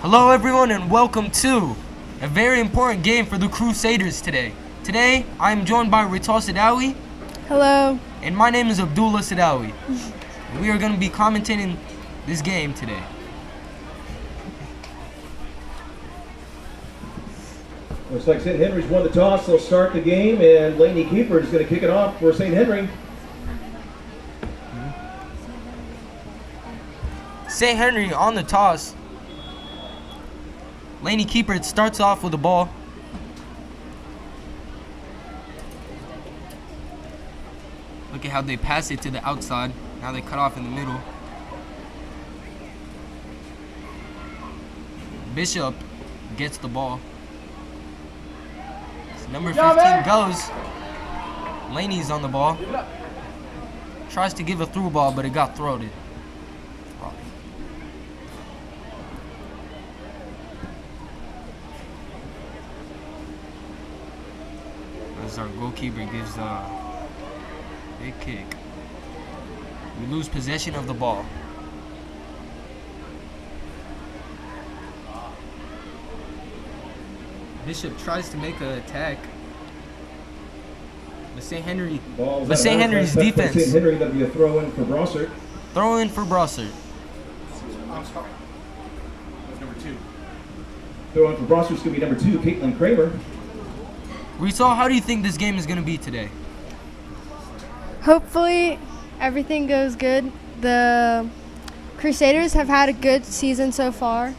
Hello everyone and welcome to a very important game for the Crusaders today. Today, I'm joined by Rital Sadawi. Hello. And my name is Abdullah Sadawi. We are going to be commentating this game today. Looks like St. Henry's won the toss. They'll start the game, and Laney Keeper is going to kick it off for St. Henry. St. Henry on the toss. Laney Keeper starts off with the ball. Look at how they pass it to the outside. Now they cut off in the middle. Bishop gets the ball. So number 15 goes. Laney's on the ball. Tries to give a through ball, but it got thrown. As our goalkeeper gives a big kick. We lose possession of the ball. Bishop tries to make an attack. But St. Henry's defense. St. Henry, that'll be a throw in for Brossart. Throw in for Brossart. I'm sorry. That's number 2. Throw in for Brossart's going to be number 2, Caitlin Kramer. Rital, how do you think this game is going to be today? Hopefully everything goes good. The Crusaders have had a good season so far.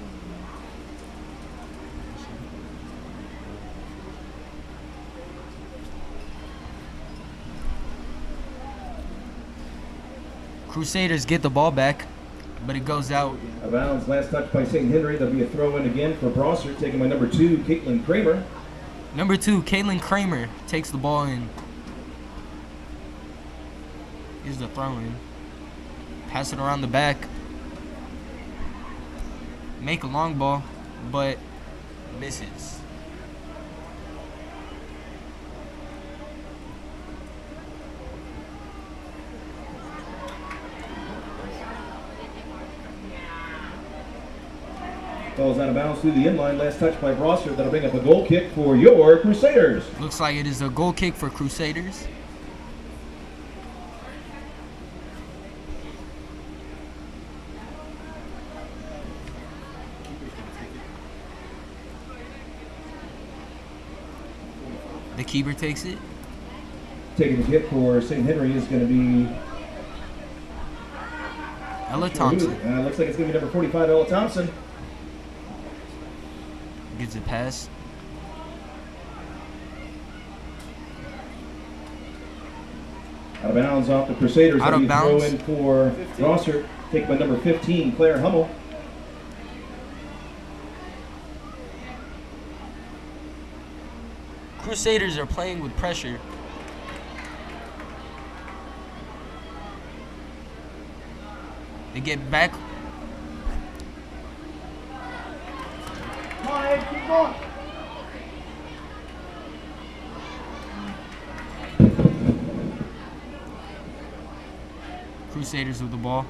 Crusaders get the ball back, but it goes out. Out of bounds, last touch by St. Henry. There'll be a throw in again for Brossart, taken by number 2, Caitlin Kramer. Number 2, Caitlin Kramer takes the ball in. Here's the throw in. Pass it around the back. Make a long ball, but misses. Falls out of bounds through the inline. Last touch by Brossart. That'll bring up a goal kick for your Crusaders. Looks like it is a goal kick for Crusaders. The keeper takes it. Taking the hit for St. Henry is going to be Ella Thompson. Looks like it's going to be number 45, Ella Thompson. Gives a pass. Out of bounds off the Crusaders. Out of bounds. Throw in for Brossart. Taken by number 15, Claire Hummel. Crusaders are playing with pressure. They get back. Keep going. Crusaders with the ball.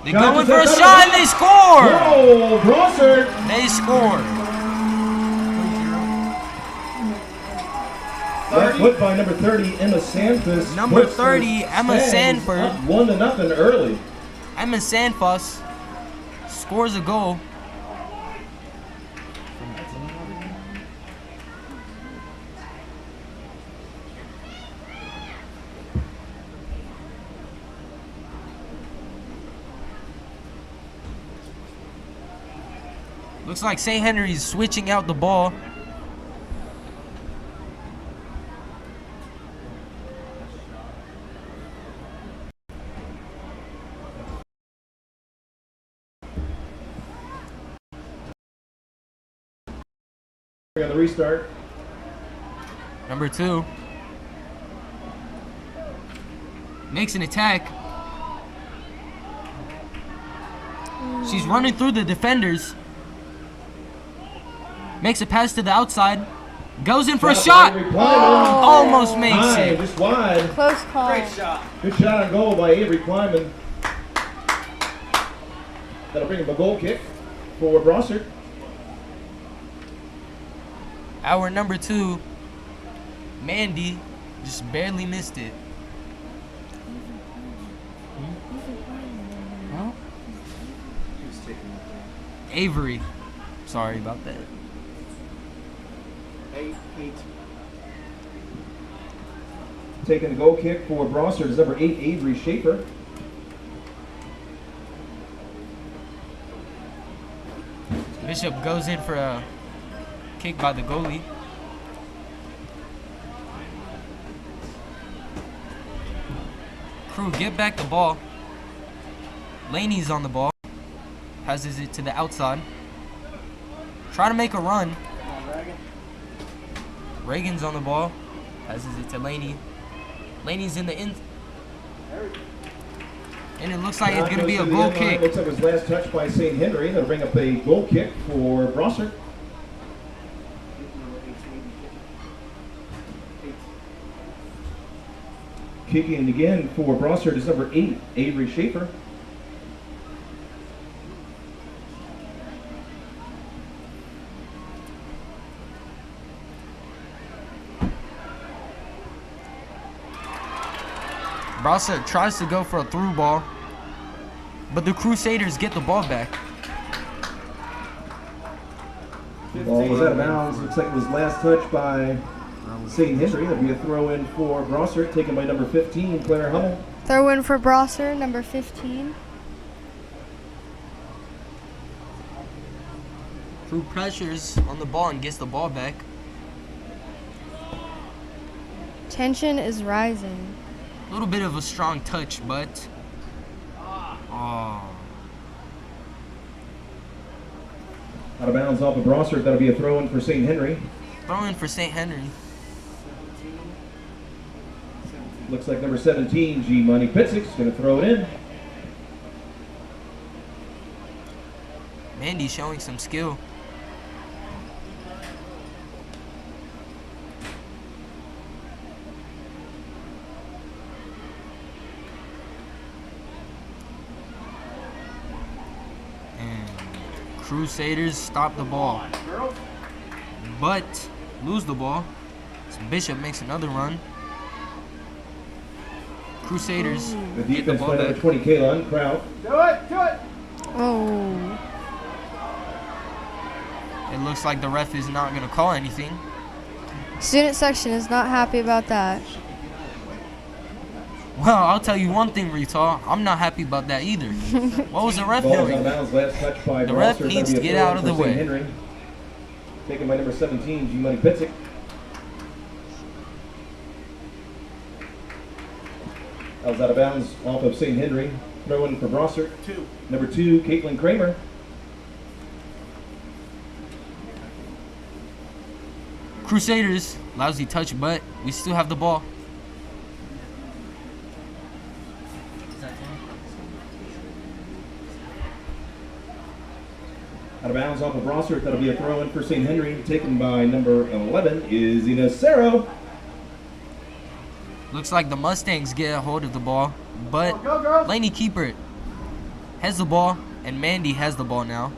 They go in for a shot and they score! Oh, Brossart! They score. Left foot by number 30, Emma Sanfus. Number 30, Emma Sanford. Up 1-0 early. Emma Sanfus scores a goal. Looks like St. Henry's switching out the ball. On the restart. Number 2 makes an attack. She's running through the defenders. Makes a pass to the outside. Goes in for a Shot shot. by Avery Kleiman. Almost makes High, it. just wide. Close call. Great shot. Good shot on goal by Avery Kleiman. That'll bring him a goal kick for Brossart. Our number 2, Mandy, just barely missed it. Huh? He was taking it. Avery. Sorry about that. 8. Taking the goal kick for Brossart is number 8, Avery Schaefer. Bishop goes in for a kick by the goalie. Crew, get back the ball. Laney's on the ball. Passes it to the outside. Try to make a run. Come on, Reagan. Reagan's on the ball. Passes it to Laney. Laney's in the end. And it looks like it's going to be a goal kick. Looks like it was last touched by St. Henry. That'll bring up a goal kick for Brossart. Number 8. Kicking again for Brossart is number 8, Avery Schaefer. Brossart tries to go for a through ball, but the Crusaders get the ball back. Ball was out of bounds. Looks like it was last touched by St. Henry. That'll be a throw in for Brossart, taken by number 15, Claire Hummel. Throw in for Brossart, number 15. Crew pressures on the ball and gets the ball back. Tension is rising. A little bit of a strong touch, but oh, Out of bounds off of Brossart. That'll be a throw in for St. Henry. throw in for St. Henry. 17. Looks like number 17, G Money Pitzik's going to throw it in. Mandy showing some skill. Crusaders stop the ball, but lose the ball. So Bishop makes another run. Crusaders The get the defense ball by number back. 20, Kaylon Kraut. Do it! Oh. It looks like the ref is not going to call anything. Student section is not happy about that. Well, I'll tell you one thing, Rita. I'm not happy about that either. What was the ref Ball is out of doing? bounds. Last touch by The ref Brossart. needs That'll to be a get throw out in of the for St. way. Henry. Taken by number 17, G Money Pitzik. That was out of bounds off of St. Henry. Throw in for Brossart. 2. Number 2, Caitlin Kramer. Crusaders, lousy touch, but we still have the ball. Out of bounds off of Brossart. That'll be a throw in for St. Henry. Taken by number 11 is Inacero. Looks like the Mustangs get a hold of the ball, but Go, girls! Laney Keeper has the ball, and Mandy has the ball now.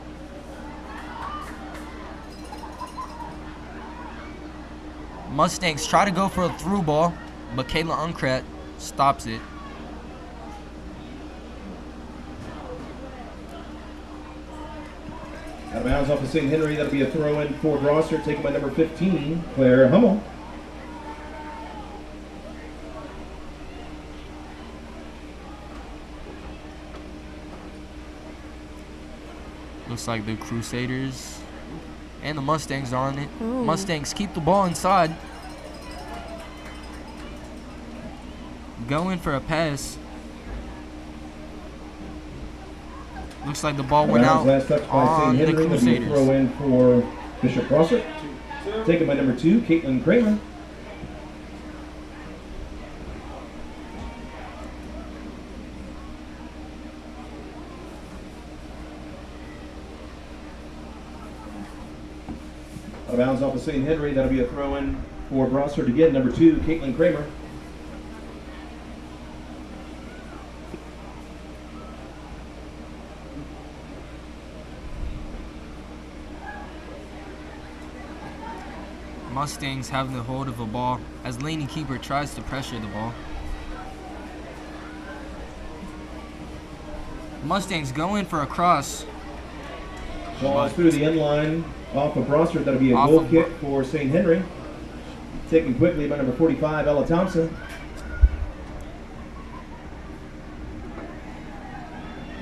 Mustangs try to go for a through ball, but Kayla Unkrat stops it. Out of bounds off of St. Henry. That'll be a throw in for Brossart. Taken by number 15, Claire Hummel. Looks like the Crusaders and the Mustangs are on it. Ooh. Mustangs keep the ball inside. Go in for a pass. Looks like the ball went out Last touch by on St. the Henry. That'll be a throw Crusaders. in for Bishop Brossart. Taken by number 2, Caitlin Kramer. Out Out of bounds off of St. Henry. That'll be a throw in for Brossart again. Number 2, Caitlin Kramer. Mustangs have the hold of the ball as Laney Keeper tries to pressure the ball. Mustangs go in for a cross. Ball through the end line off of Brossart. That'll be a Off goal of kick for St. Henry. Taken quickly by number 45, Ella Thompson.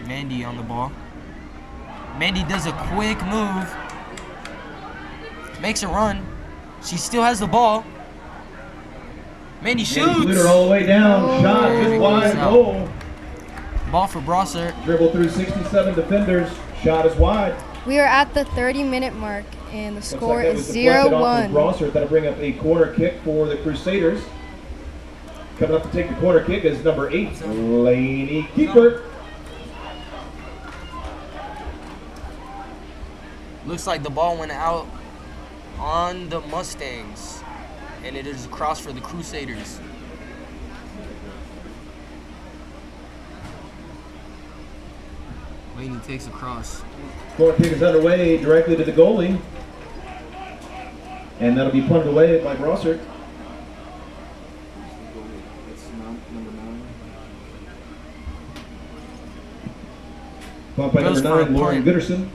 Mandy on the ball. Mandy does a quick move. Makes a run. She still has the ball. Mandy shoots. Flew her all the way down. Oh. Shot just wide. Goal. Ball for Brossart. Dribble through 67 defenders. Shot is wide. We are at the 30-minute mark, and the score Looks like that is was deflected off of 0-1. Brossart. That'll bring up a corner kick for the Crusaders. Coming up to take the corner kick is number 8, Laney Keeper. Looks like the ball went out on the Mustangs, and it is a cross for the Crusaders. Laney takes a cross. Corner kick is underway directly to the goalie. And that'll be punted away by Brossart. Pumped by Goes number for a 9, Lauren punt. Gooderson.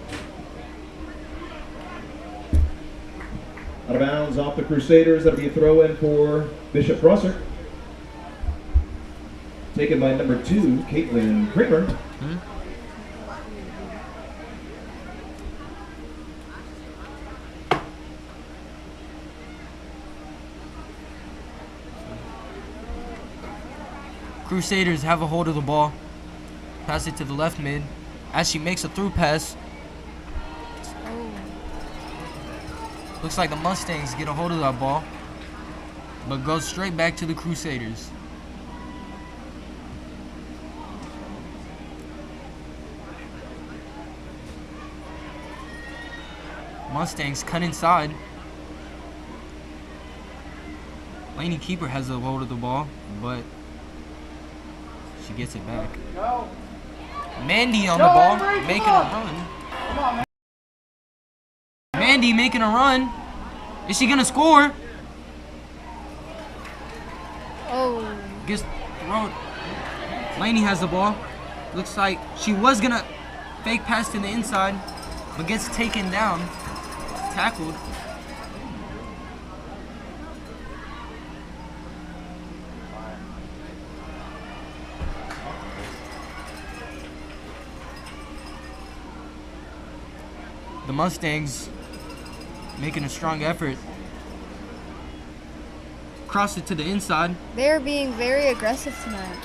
Out of bounds off the Crusaders. That'll be a throw in for Bishop Brossart. Taken by number 2, Caitlin Kramer. Crusaders have a hold of the ball. Pass it to the left mid. As she makes a through pass. Looks like the Mustangs get a hold of that ball, but goes straight back to the Crusaders. Mustangs cut inside. Laney Keeper has a hold of the ball, but she gets it back. Mandy on the ball, making a run. Mandy making a run. Is she gonna score? Oh, Gets thrown. Laney has the ball. Looks like she was gonna fake pass to the inside, but gets taken down, tackled. The Mustangs making a strong effort. Cross it to the inside. they're being very aggressive tonight.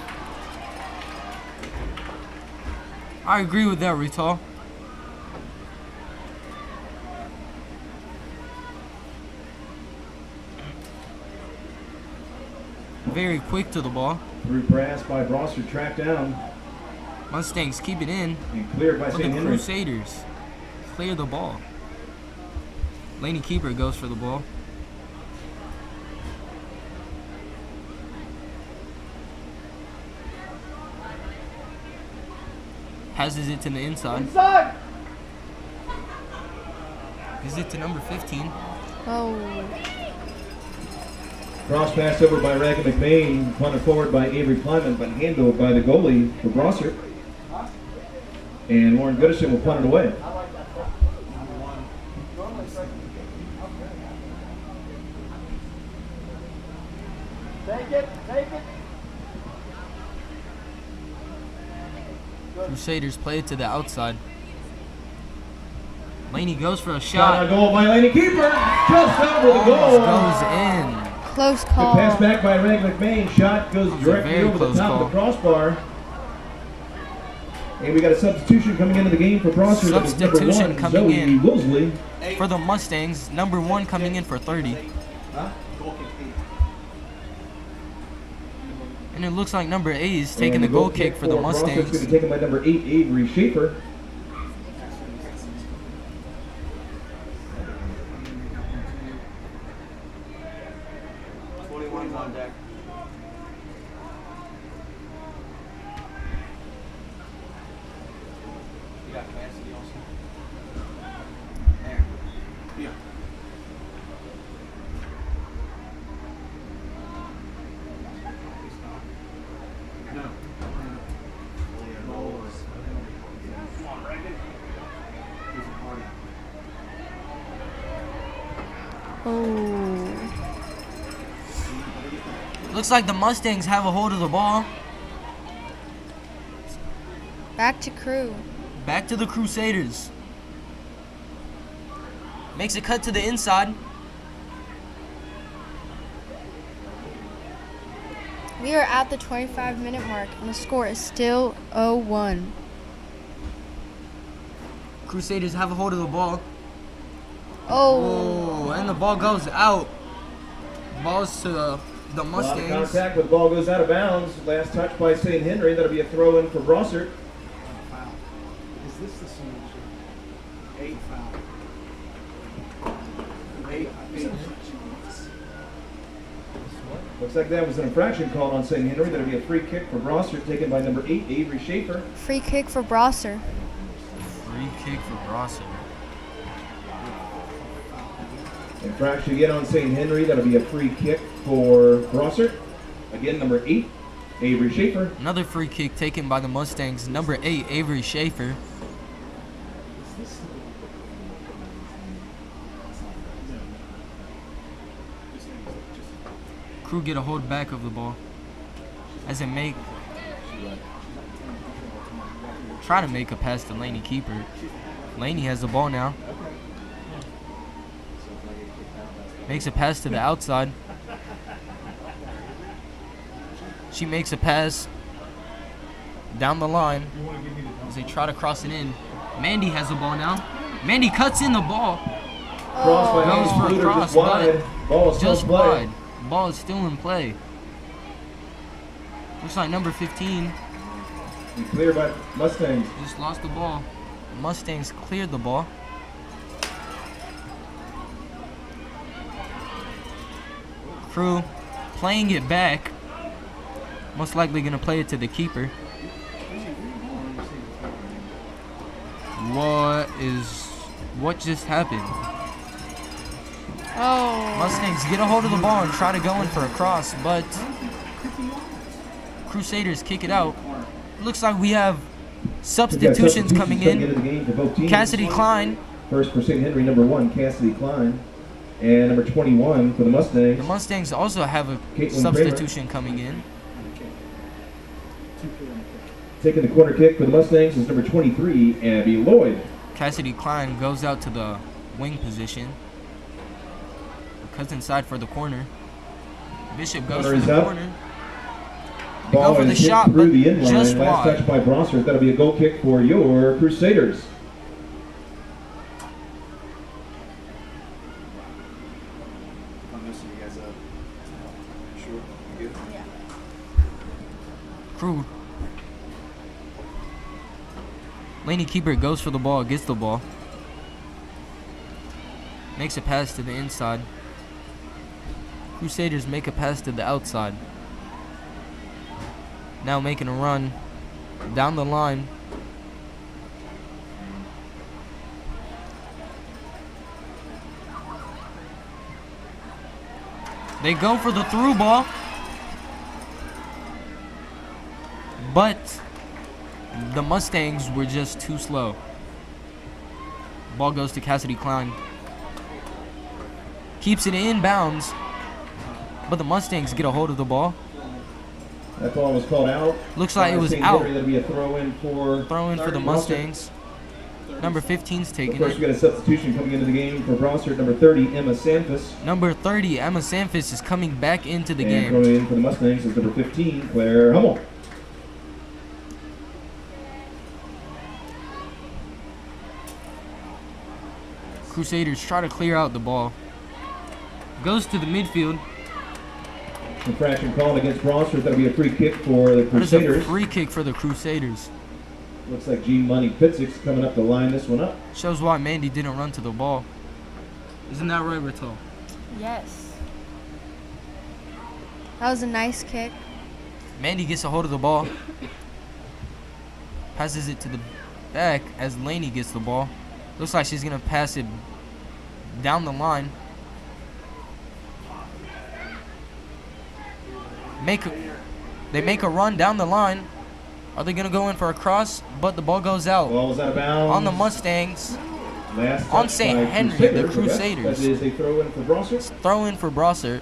I agree with that, Rital. Very quick to the ball. Through pass by Brossart, tracked down Mustangs keep it in, and cleared by but the St. Henry. Crusaders clear the ball. Laney Keeper goes for the ball. Passes it to the inside. Gives it to number 15. Oh, Cross pass over by Ragga McBain, punted forward by Avery Kleiman, but handled by the goalie for Brossart. And Lauren Gooderson will punt it away. Crusaders play it to the outside. Laney goes for a Shot on shot. goal by Laney Keeper. Just over the Almost goal. goes in. close Good call. pass back by Ragga McBain. Shot goes was a directly very over the close top call. of the crossbar. And we got a substitution coming into the game for Brossart. That was number Substitution 1, coming Zoe in. Woolsley. For the Mustangs, number 1 coming in for 30. Goal kick 8. And it looks like number 8 is taking And the goal kick for the Brostart's going to Mustangs. be taken by number 8, Avery Schaefer. You got Cassidy also. There. Yeah. No. Come on, Reagan. Here's a party. Oh. Looks like the Mustangs have a hold of the ball. Back to Crew. Back to the Crusaders. Makes a cut to the inside. We are at the 25-minute mark, and the score is still 0-1. Crusaders have a hold of the ball. Oh. Oh, and the ball goes out. Ball's to the A lot of Mustangs. contact, but the ball goes out of bounds. Last touch by St. Henry. That'll be a throw in for Brossart. Foul. Is this the signature? 8 foul. 8. Looks like that was an infraction called on St. Henry. That'll be a free kick for Brossart, taken by number 8, Avery Schaefer. Free kick for Brossart. Free kick for Brossart. Infraction again on St. Henry. That'll be a free kick for Brossart. Again, number 8, Avery Schaefer. Another free kick taken by the Mustangs. Number 8, Avery Schaefer. Crew get a hold back of the ball. As it try to make a pass to Laney keeper. Laney has the ball now. Makes a pass to the outside. She makes a pass down the line as they try to cross it in. Mandy has the ball now. Mandy cuts in the ball. Cross by Goes for a Bluter, cross, just wide. Ball is Just still play. wide. Ball is still in play. Looks like number 15 And clear by Mustangs. just lost the ball. Mustangs cleared the ball. Crew playing it back. Most likely gonna play it to the keeper. What just happened? Oh. Mustangs get a hold of the ball and try to go in for a cross, but Crusaders kick it out. Looks like we have substitutions coming in. into the game for both teams. Cassidy Klein. First for St. Henry, number 1, Cassidy Klein. And number 21 for the Mustangs. The Mustangs also have a Caitlin substitution coming in. Taking the corner kick for the Mustangs is number 23, Abby Lloyd. Cassidy Klein goes out to the wing position. Cuts inside for the corner. Bishop goes Corner for is the up. corner. They go Ball for the is hit shot, through but the inline. just Last touch wide. by Brossart. That'll be a goal kick for your Crusaders. I'm messing you guys up. Sure. You good? Yeah. Crew. Laney keeper goes for the ball, gets the ball. Makes a pass to the inside. Crusaders make a pass to the outside. Now making a run down the line. They go for the through ball. But the Mustangs were just too slow. Ball goes to Cassidy Klein. Keeps it in bounds. But the Mustangs get a hold of the ball. That ball was called out. Looks like it was St. out. Henry, that'll be a throw in for The Mustangs. Number 15's taking First, we it. got a substitution coming into the game for Brossart. Number 30, Emma Sanfus. Number 30, Emma Sanfus, is coming back into the And game. throwing in for the Mustangs is number 15, Claire Hummel. Crusaders try to clear out the ball. Goes to the midfield. Infraction called against Brossart. That'll be a free kick for the That is a Crusaders. free kick for the Crusaders. Looks like G Money Pitzik's coming up to line this one up. Shows why Mandy didn't run to the ball. Isn't that right, Rito? Yes. That was a nice kick. Mandy gets a hold of the ball. Passes it to the back as Laney gets the ball. Looks like she's going to pass it down the line. They make a run down the line. Are they going to go in for a cross? But the ball goes out. Ball was out of bounds. On the Mustangs. Last On touch St. by Henry, the Crusaders. That is a throw in for Brossart. Throw in for Brossart.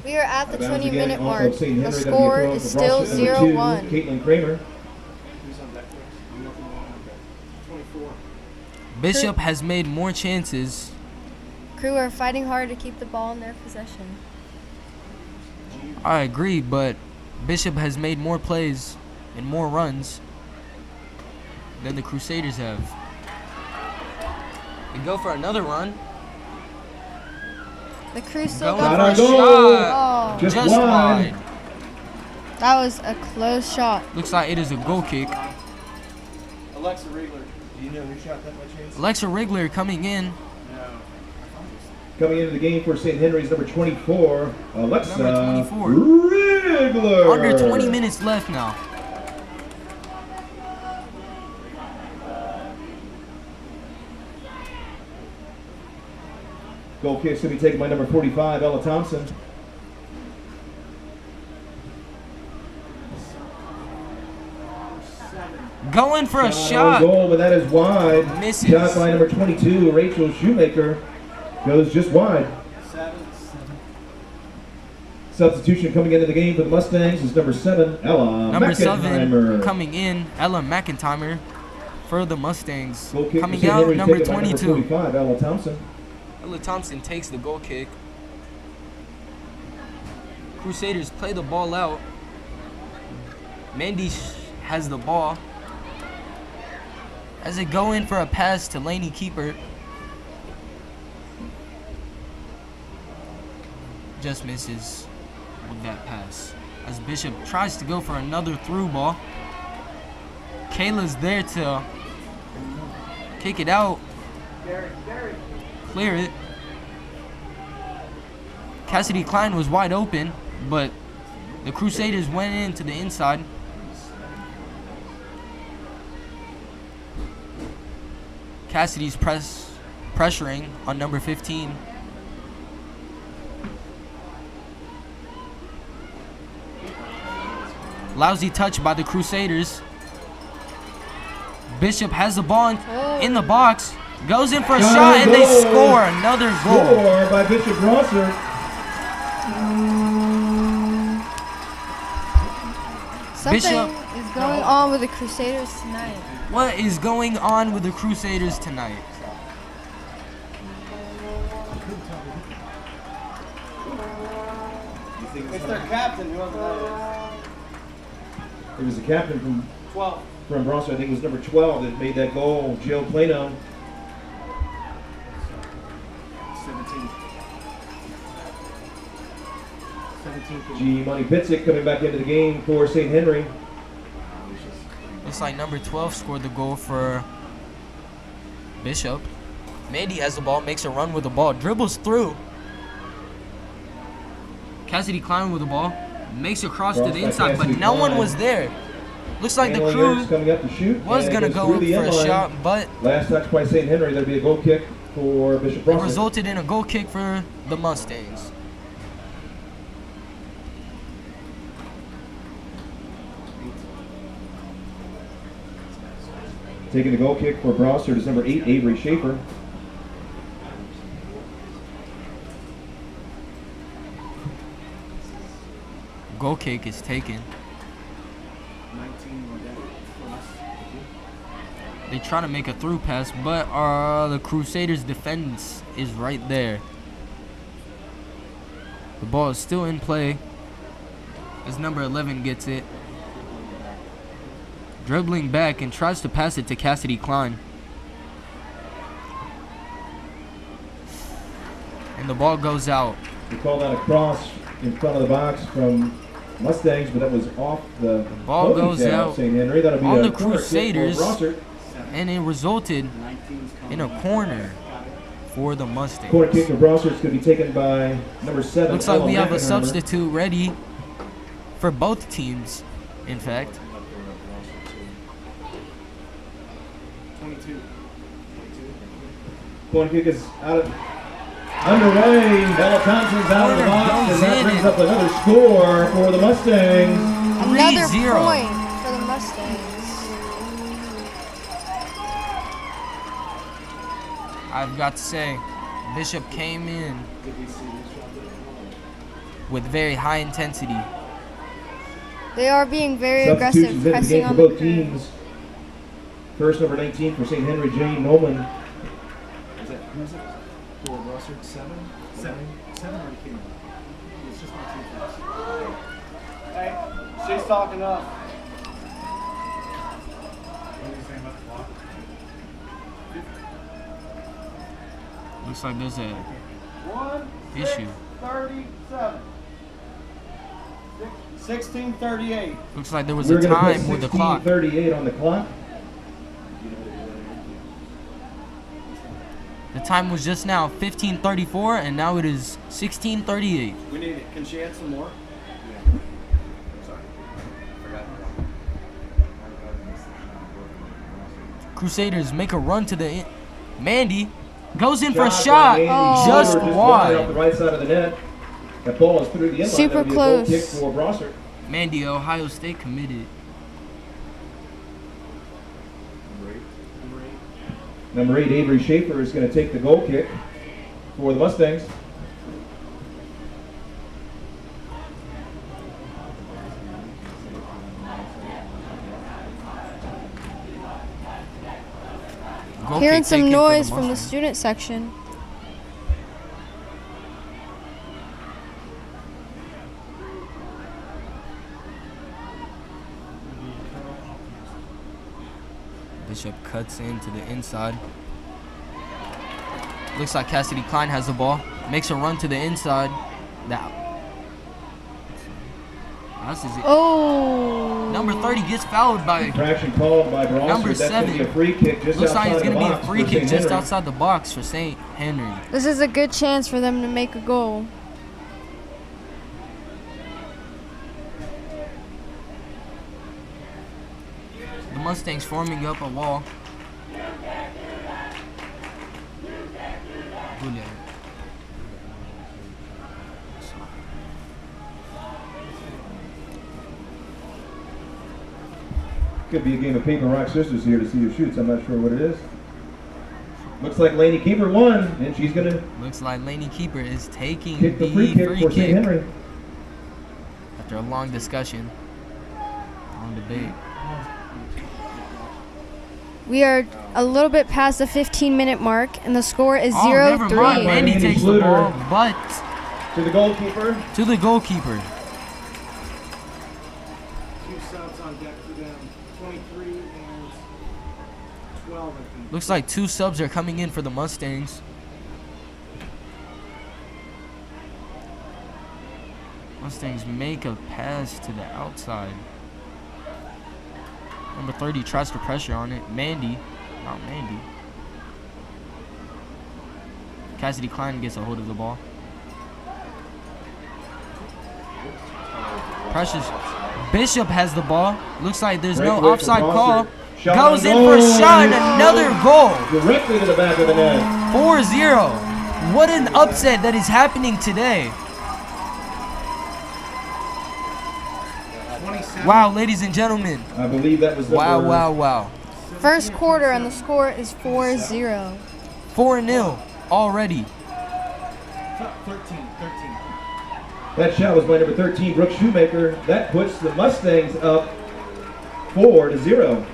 We are at the Out of bounds 20-minute again, mark. off of St. The Henry. That'll be a score throw in is for still Brossart. Number 0-1. 2, Caitlin Kramer. Who's on deck first? I'm looking at 24. Bishop has made more chances. Crew are fighting hard to keep the ball in their possession. I agree, but Bishop has made more plays and more runs than the Crusaders have. They go for another run. The Crew still Going got for a one. shot. Oh, Just Just wide. wide. that was a close shot. Looks like it is a goal kick. Alexa Riegler. Do you know who shot that by chance? Alexa Riegler coming in. No. Coming into the game for St. Henry's number 24, Alexa Number 24. Riegler. Under 20 minutes left now. Goal kick's going to be taken by number 45, Ella Thompson. Going for a On shot. goal, but that is wide. Misses. Shot by number 22, Rachel Shoemaker. Goes just wide. 7. Substitution coming into the game for the Mustangs is number 7, Ella Number 7 McIntyre. coming in, Ella McIntyre for the Mustangs. Goal kick Coming for St. out, Henry's number taken by 22. 45, Ella Thompson. Ella Thompson takes the goal kick. Crusaders play the ball out. Mandy has the ball. As they go in for a pass to Laney Keeper. Just misses with that pass. As Bishop tries to go for another through ball. Kayla's there to kick it out. Clear it. Cassidy Klein was wide open, but the Crusaders went into the inside. Cassidy's pressuring on number 15. Lousy touch by the Crusaders. Bishop has the ball in the box. Goes in for a shot and they score another goal. Score by Bishop Brossart. Something Bishop. is going on with the Crusaders tonight. What is going on with the Crusaders tonight? It's their captain, whoever that It was the captain is. 12. from Brossart, I think it was number 12 that made that goal, Jill Plano. 17. 17. G. Money Pitzik coming back into the game for St. Henry. Looks like number 12 scored the goal for Bishop. Mandy has the ball, makes a run with the ball, dribbles through. Cassidy Klein with the ball, makes a cross to the inside, but no one was there. Looks like the Crew coming up to shoot, was and going to it goes go through the for a end line. shot, but Last touch by St. Henry. That'll be a goal kick for Bishop it Brossart. resulted in a goal kick for the Mustangs. Taking the goal kick for Brossart is number 8, Avery Schaefer. Goal kick is taken. 19 for us. They try to make a through pass, but the Crusaders' defense is right there. The ball is still in play as number 11 gets it. Dribbling back and tries to pass it to Cassidy Klein. And the ball goes out. We called out a cross in front of the box from Mustangs, but that was off the Ball loading goes tab, out St. Henry. That'll be on a the corner kick for Crusaders. Brossart. And it resulted 19's coming in a up. corner for the Mustangs. Corner kick for Brossart is going to be taken by number 7. Looks like Ella we have a McIntyre. substitute ready for both teams, in fact. 22. Corner kick is underway. Bella Thompson's out of the box, and that brings up another score for the Mustangs. Another 3-0. point for the Mustangs. I've got to say, Bishop came in with very high intensity. They are being very aggressive, Substitutions in the pressing game on for the both crew. teams. First, number 19 for St. Henry, Jane Nolan. Is that, who is it? For Brossart? 7? 7 already came out. It's just not too fast. Hey, she's talking up. What are you saying about the clock? Looks like there's a 1, issue. 37. 16:38. Looks like there was We're a going to time put with the clock. 16:38 on the clock. The time was just now 15:34, and now it is 16:38. We need it. Can she add some more? Crusaders make a run to the end. Mandy goes in for a Shot shot, by Mandy Oh. just Schroeder, wide off the wide. right side of the net. That ball is through the inline. Super That'll be a goal close. kick for Brossart. Mandy, Ohio State committed. Number 8, Avery Schaefer, is going to take the goal kick for the Mustangs. Goal Hearing kick some taken for noise from the Mustangs. student section. Bishop cuts into the inside. Looks like Cassidy Klein has the ball. Makes a run to the inside. Now, this is it. Oh. Number 30 gets fouled by. Infraction called by Brossart. Number That's going to be 7. a free kick just Looks like outside it's the going to be a box free for kick St. just Henry. outside the box for St. Henry. This is a good chance for them to make a goal. The Mustangs forming up a wall. Julia. Could be a game of paper, rock, scissors here to see who shoots. I'm not sure what it is. Looks like Lainey Keeper won, and she's going to Looks like Lainey Keeper is taking kick the the free kick for St. Henry. after a long discussion, long debate. We are a little bit past the 15-minute mark, and the score is Oh, 0-3. never mind. Mandy Mandy takes the Schluter. ball, but To the goalkeeper. to the goalkeeper. 2 subs on deck for them. 23 and 12, I think. Looks like 2 subs are coming in for the Mustangs. Mustangs make a pass to the outside. Number 30 tries to pressure on it. Mandy, not Mandy. Cassidy Klein gets a hold of the ball. Pressures. Bishop has the ball. Looks like there's no Breakaway for offside call. Brossart. Shot Goes on in for a goal. shot and another goal. Directly to the back of the net. 4-0. What an upset that is happening today. 27. Wow, ladies and gentlemen. I believe that was Wow, number wow, wow. First quarter, and the score is 4-0. 4-0 already. 13. That shot was by number 13, Brooke Shoemaker. That puts the Mustangs up 4-0.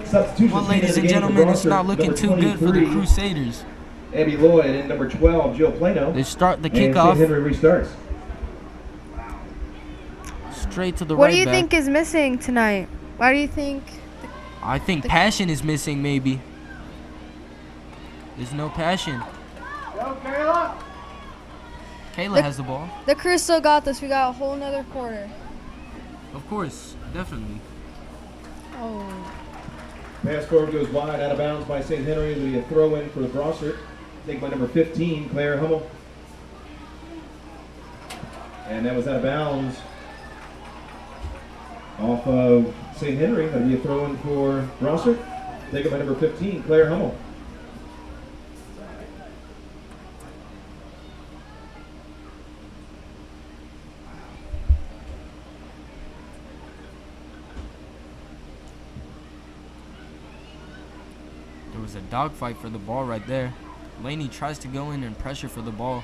Substitution. Well, ladies and gentlemen, it's not looking too good for the Crusaders. Abby Lloyd and number 12, Jill Plano. They start the And St. kickoff Henry restarts. straight to the What right do you back. think is missing tonight? Why do you think? I think passion is missing, maybe. There's no passion. Go, Kayla! Kayla has the ball. The crew still got this. We got a whole nother quarter. Of course, definitely. Oh. Pass forward goes wide, out of bounds by St. Henry. It'll be a throw in for the Brossart. Taken by number 15, Claire Hummel. And that was out of bounds. Off of St. Henry, that'll be a throw in for Brossart. Taken by number 15, Claire Hummel. There was a dogfight for the ball right there. Laney tries to go in and pressure for the ball.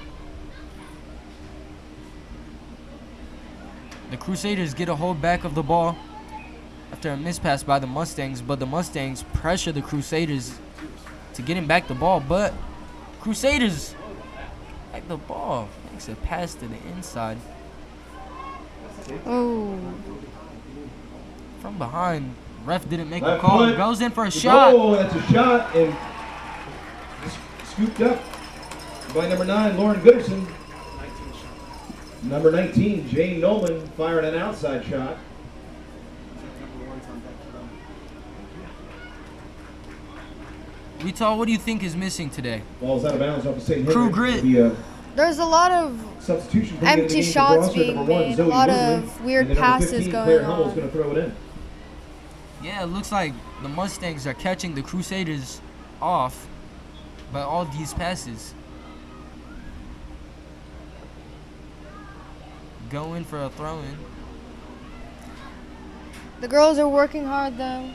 The Crusaders get a hold back of the ball after a mispass by the Mustangs, but the Mustangs pressure the Crusaders to get him back the ball, but Crusaders back the ball, makes a pass to the inside. Oh. From behind, ref didn't make a Left call, foot. goes in for a The shot. goal, that's a shot, and scooped up by number 9, Lauren Gooderson. Number 19, Jane Nolan, firing an outside shot. Vital, what do you think is missing today? Ball's out of bounds off of St. Henry. Crew grit. It'll be a There's a lot of substitution coming into the empty game for shots Brossart. being Number 1, made, Zoe a lot Woodley. of weird And then number passes 15, going Claire Hummel's on. going to throw it in. Yeah, it looks like the Mustangs are catching the Crusaders off by all these passes. Going for a throw-in. The girls are working hard though.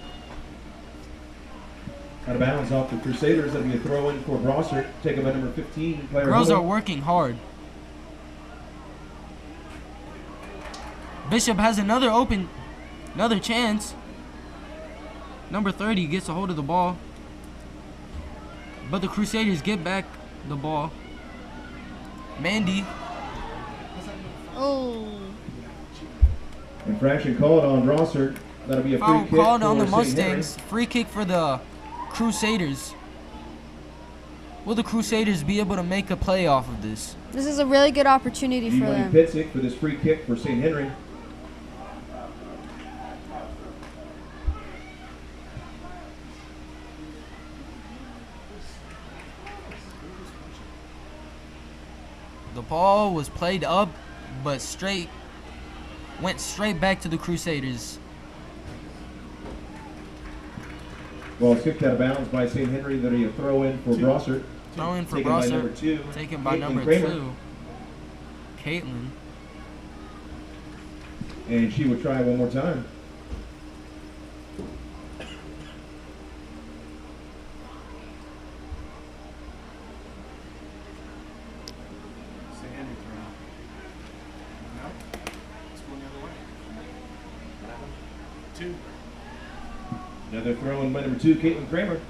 Out of bounds off the Crusaders. That'll be a throw in for Brossart. Taken by number 15, Claire Girls are Hummel. working hard. Bishop has another chance. Number 30 gets a hold of the ball, but the Crusaders get back the ball. Mandy. Oh. Infraction called on Brossart. That'll be a free Foul kick called on for the St. Henry. Mustangs. Free kick for the Crusaders. Will the Crusaders be able to make a play off of this? This is a really good opportunity for Ewing them. Pitzik for this free kick for St. Henry. The ball was played up, but went straight back to the Crusaders. Ball kicked out of bounds by St. Henry. That'll be a throw in for Brossart. Throw in for Taken by number Brossart. 2. Taken by Caitlin number Kramer. 2. Caitlin. And she will try one more time. St. Henry throw. No? It's going the other way. 2. Another throw in by number 2, Caitlin Kramer.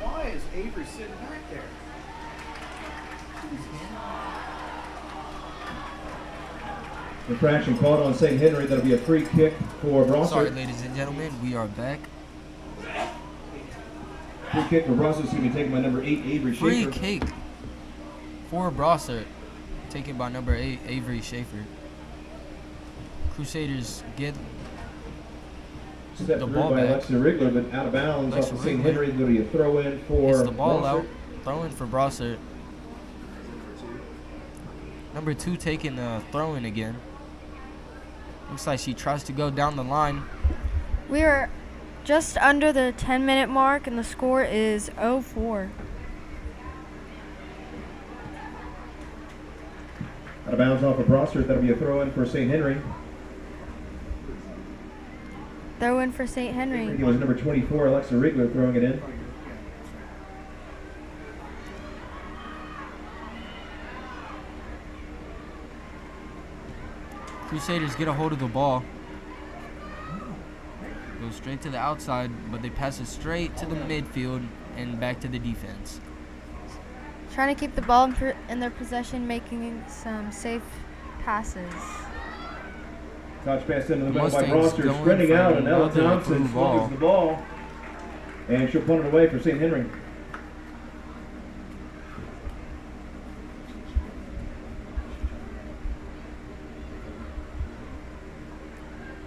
Why is Avery sitting back there? Infraction called on St. Henry. That'll be a free kick for Sorry, Brossart. ladies and gentlemen, we are back. Free kick for Brossart is going to be taken by number 8, Avery Free Schaefer. kick for Brossart, taken by number 8, Avery Schaefer. Crusaders get Stepped the through ball by back. Alexa Rigler, but out of bounds off Alexa of St. Rigler Henry. That'll be a throw in for gets the ball Brossart. out. Throw in for Brossart. Number 2 taking a throw in again. Looks like she tries to go down the line. We are just under the 10-minute mark, and the score is 0-4. Out of bounds off of Brossart. That'll be a throw in for St. Henry. Throw in for St. I think Henry. it was number 24, Alexa Rigler, throwing it in. Crusaders get a hold of the ball. Go straight to the outside, but they pass it straight to the midfield and back to the defense. Trying to keep the ball in their possession, making some safe passes. Touch pass into the middle by Mustangs Brossart, going spreading for out, and Ella another Thompson improved ball. sluggish the ball. And she'll punt it away for St. Henry.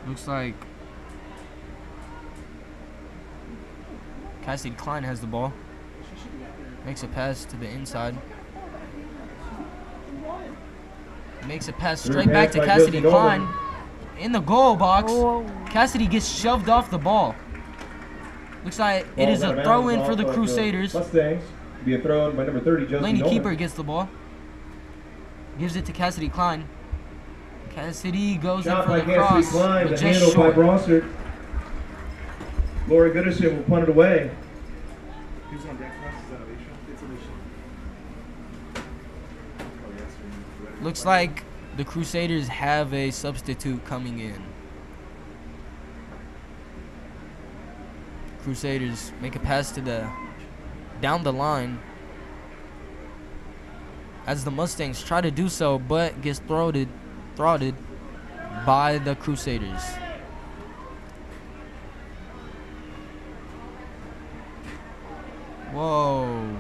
Looks like Cassidy Klein has the ball. Makes a pass to the inside. Makes a pass straight back to Cassidy Klein. In the goal box. Cassidy gets shoved off the ball. Looks like it is a throw-in for the Crusaders. Mustangs. Be a throw-in by number 30, Josie Laney Nolan. Keeper gets the ball. Gives it to Cassidy Klein. Cassidy goes Shot in for by the Cassidy cross, Klein, but the just handle by short. Brossart. Lori Goodison will punt it away. Who's on deck for us? Is that Alicia? It's Alicia. Oh, yes. Looks like the Crusaders have a substitute coming in. Crusaders make a pass to the down the line as the Mustangs try to do so, but gets throttled by the Crusaders. Whoa.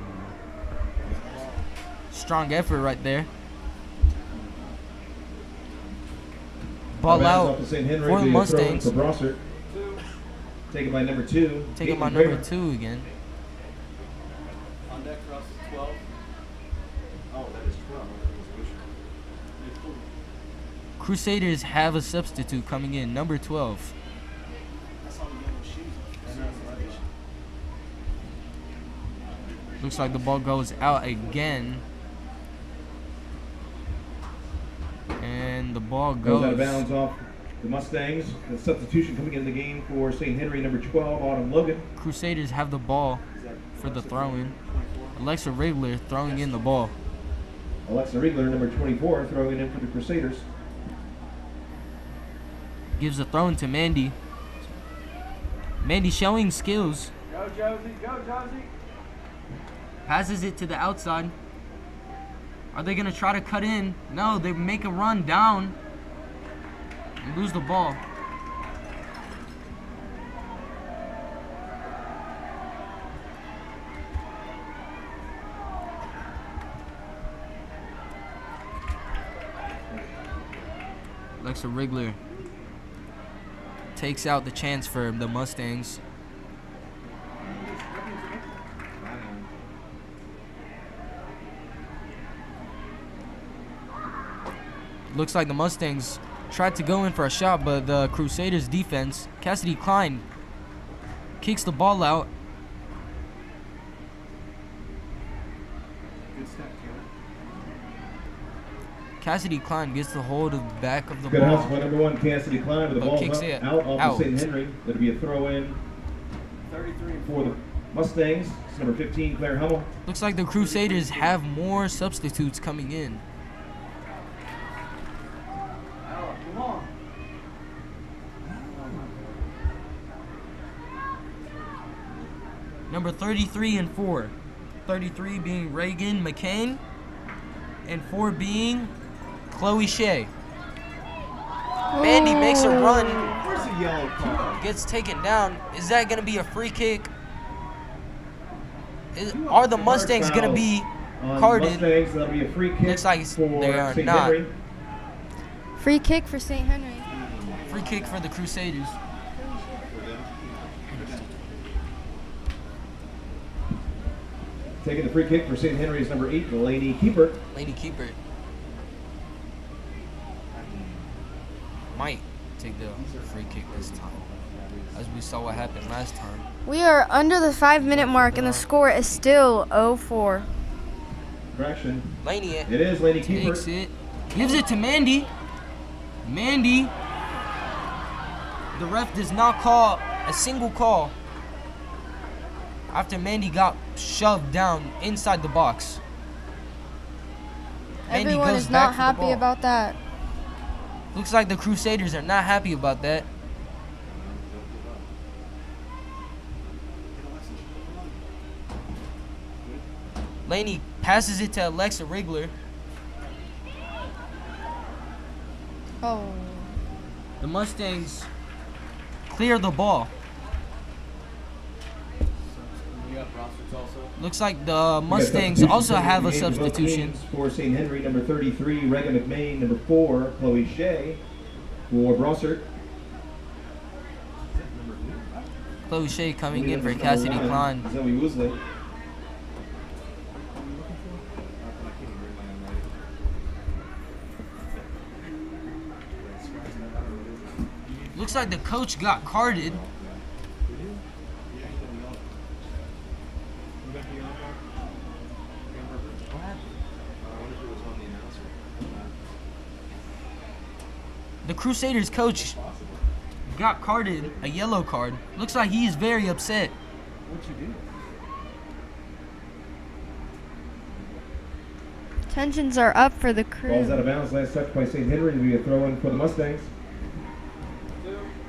Strong effort right there. Ball Bounce out off to St. Henry, for the be a throw-in Mustangs. for Brossart. Taken by number 2. Taking my Caitlin number Greer. 2 again. On deck for us is 12. Oh, that is 12. That was Alicia. Crusaders have a substitute coming in, number 12. I saw the yellow shoes. Looks like the ball goes out again. And the ball Goes out of goes. bounds off the Mustangs. The substitution coming in the game for St. Henry, number 12, Autumn Logan. Crusaders have the ball for the throw-in. Alexa Rigler throwing in the ball. Alexa Riegler, number 24, throwing in for the Crusaders. Gives a throw-in to Mandy. Mandy showing skills. Go, Josie. Go, Josie. Passes it to the outside. Are they going to try to cut in? No, they make a run down and lose the ball. Alexa Rigler takes out the chance for the Mustangs. Looks like the Mustangs tried to go in for a shot, but the Crusaders defense, Cassidy Klein, kicks the ball out. Good step, Taylor. Cassidy Klein gets the hold of the back of the Good house by ball. number 1, Cassidy Klein, with the Oh, ball kicks it out off out. of St. Henry. That'll be a throw-in 33 and for the Mustangs. It's number 15, Claire Hummel. Looks like the Crusaders have more substitutes coming in. Come on. Number 33 and 4. 33 being Reagan McCain, and 4 being Chloe Shea. Mandy makes a run, Where's the yellow card? gets taken down. Is that going to be a free kick? Are the Mustangs going to be On carded? Mustangs, that'll be a free kick Looks like for they are St. not. Henry. Free kick for St. Henry. Free kick for the Crusaders. Taking the free kick for St. Henry is number 8, Laney Keeper. Lady Keeper might take the free kick this time, as we saw what happened last time. We are under the 5-minute mark, and the score is still 0-4. Correction. Laney It is Laney Keeper. takes it, gives it to Mandy. Mandy. The ref does not call a single call after Mandy got shoved down inside the box. Mandy Everyone goes is back not for the happy ball. about that. Looks like the Crusaders are not happy about that. Laney passes it to Alexa Rigler. Oh. The Mustangs clear the ball. You got Brossart's also. Looks like the We got Mustangs substitutions also coming have in a the game for both substitution. teams. For St. Henry, number 33, Reagan McMahon. Number 4, Chloe Shea. For Brossart, Chloe Shea coming in for Cassidy Klein. Zoe Woosley. Looks like the coach got carded. The Crusaders coach got carded, a yellow card. Looks like he's very upset. What'd you do? Tensions are up for the Ball's out of Crew. bounds. Last touch by St. Henry. It'll be a throw-in for the Mustangs.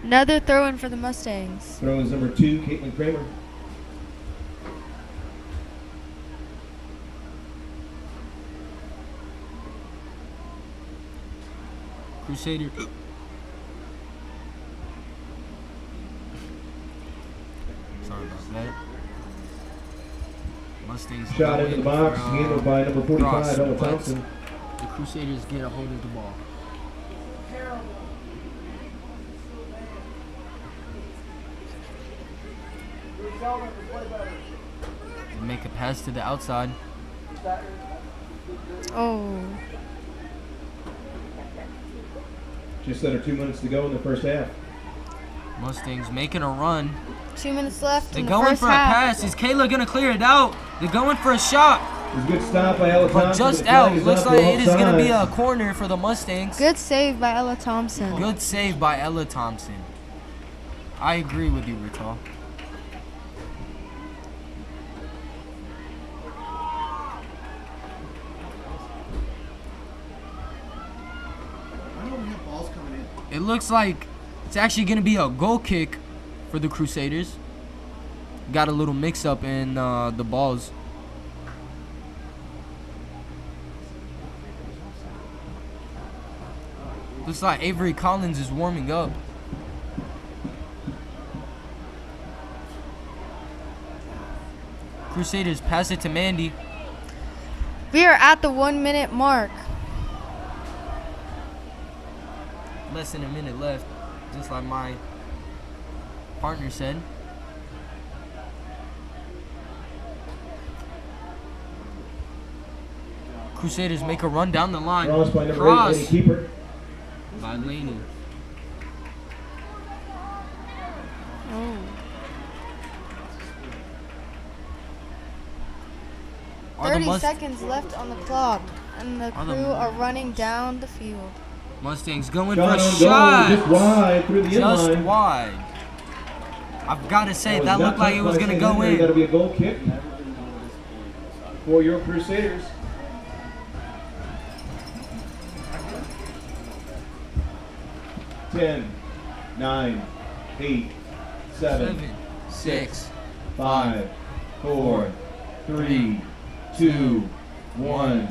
Another throw-in for the Mustangs. Throw is number 2, Caitlin Kramer. Crusader. Sorry about that. Mustangs Shot into the box, handled by number 45, Ella but Thompson. the Crusaders get a hold of the ball. They make a pass to the outside. Oh. Just under 2 minutes to go in the first half. Mustangs making a run. 2 minutes left They're in the going first for a half. pass. Is Kayla gonna clear it out? They're going for a shot, It was a good stop by Ella but Thompson. just the flag out. is Looks up like for it is gonna be a offsides. corner for the Mustangs. Good save by Ella Thompson. Good save by Ella Thompson. I agree with you, Rital. I don't have balls coming in. It looks like it's actually going to be a goal kick for the Crusaders. Got a little mix-up in the balls. Looks like Avery Collins is warming up. Crusaders pass it to Mandy. We are at the 1 minute mark. Less than a minute left, just like my partner said. Crusaders make a run down the line. Cross by number 8, Cross Lady Keeper. by Laney. Oh. Are the 30 seconds left on the clock, and the Are the Crew are running down the field. Mustangs going Shot for a on goal, shot. just wide through the Just inline. wide. I've got to say, was that not looked like it touched was by going to St. go Henry. That'll in. be a goal kick for your Crusaders. Ten, 9, 8, 7, 7, 6, 5, 4, 3, 2, 1.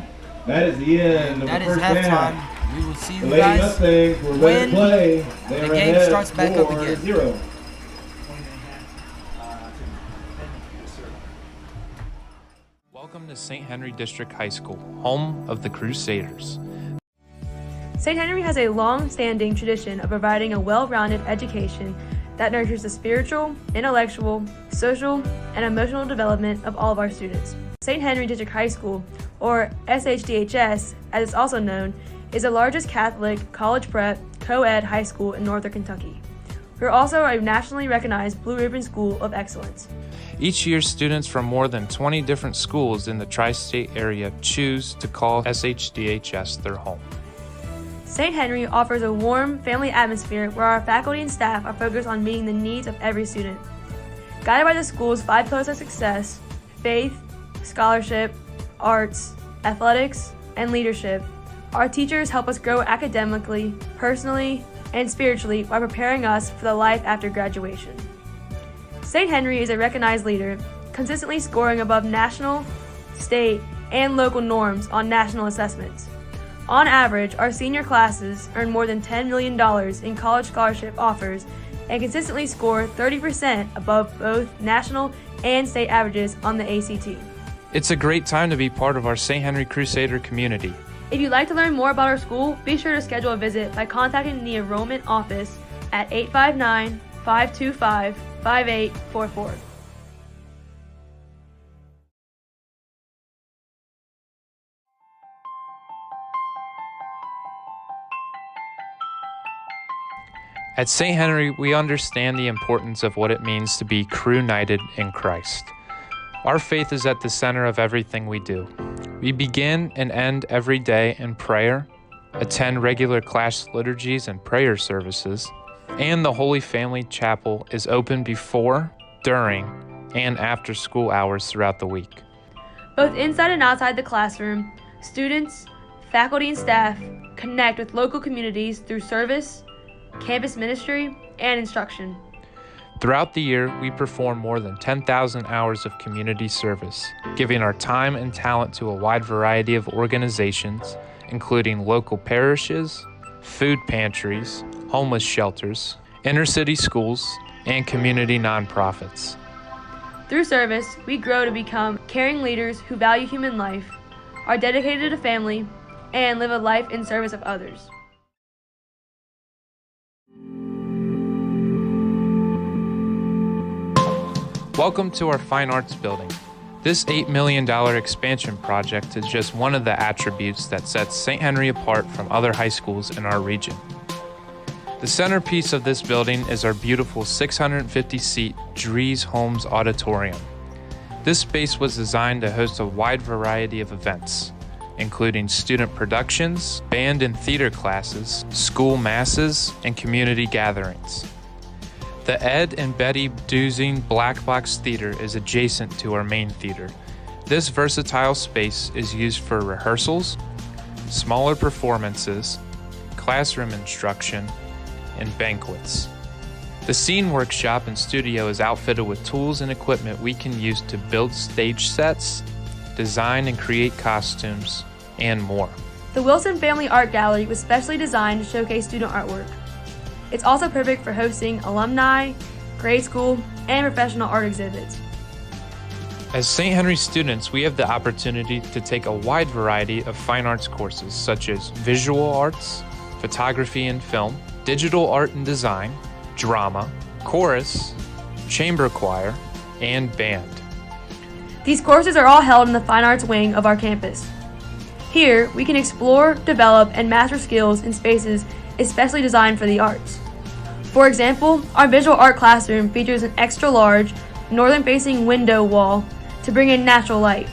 That is the end of That the is first half. halftime. We will see The you Lady guys. Mustangs were ready when to play. They the are game ahead starts back up 4-0. again. Welcome to St. Henry District High School, home of the Crusaders. St. Henry has a long-standing tradition of providing a well-rounded education that nurtures the spiritual, intellectual, social, and emotional development of all of our students. St. Henry District High School, or SHDHS as it's also known, is the largest Catholic college prep co-ed high school in northern Kentucky. We're also a nationally recognized Blue Ribbon School of Excellence. Each year, students from more than 20 different schools in the tri-state area choose to call SHDHS their home. St. Henry offers a warm, family atmosphere where our faculty and staff are focused on meeting the needs of every student. Guided by the school's 5 pillars of success: faith, scholarship, arts, athletics, and leadership, our teachers help us grow academically, personally, and spiritually while preparing us for the life after graduation. St. Henry is a recognized leader, consistently scoring above national, state, and local norms on national assessments. On average, our senior classes earn more than $10 million in college scholarship offers and consistently score 30% above both national and state averages on the ACT. It's a great time to be part of our St. Henry Crusader community. If you'd like to learn more about our school, be sure to schedule a visit by contacting the enrollment office at 859-525-5555 5844. At St. Henry, we understand the importance of what it means to be crew-united in Christ. Our faith is at the center of everything we do. We begin and end every day in prayer, attend regular class liturgies and prayer services, and the Holy Family Chapel is open before, during, and after school hours throughout the week. Both inside and outside the classroom, students, faculty, and staff connect with local communities through service, campus ministry, and instruction. Throughout the year, we perform more than 10,000 hours of community service, giving our time and talent to a wide variety of organizations, including local parishes, food pantries, homeless shelters, inner-city schools, and community nonprofits. Through service, we grow to become caring leaders who value human life, are dedicated to family, and live a life in service of others. Welcome to our Fine Arts Building. This $8 million expansion project is just one of the attributes that sets St. Henry apart from other high schools in our region. The centerpiece of this building is our beautiful 650-seat Dries Holmes Auditorium. This space was designed to host a wide variety of events, including student productions, band and theater classes, school masses, and community gatherings. The Ed and Betty Duzing Black Box Theater is adjacent to our main theater. This versatile space is used for rehearsals, smaller performances, classroom instruction, and banquets. The Scene Workshop and studio is outfitted with tools and equipment we can use to build stage sets, design and create costumes, and more. The Wilson Family Art Gallery was specially designed to showcase student artwork. It's also perfect for hosting alumni, grade school, and professional art exhibits. As St. Henry students, we have the opportunity to take a wide variety of fine arts courses such as visual arts, photography and film, digital art and design, drama, chorus, chamber choir, and band. These courses are all held in the Fine Arts wing of our campus. Here, we can explore, develop, and master skills in spaces especially designed for the arts. For example, our visual art classroom features an extra-large, northern-facing window wall to bring in natural light,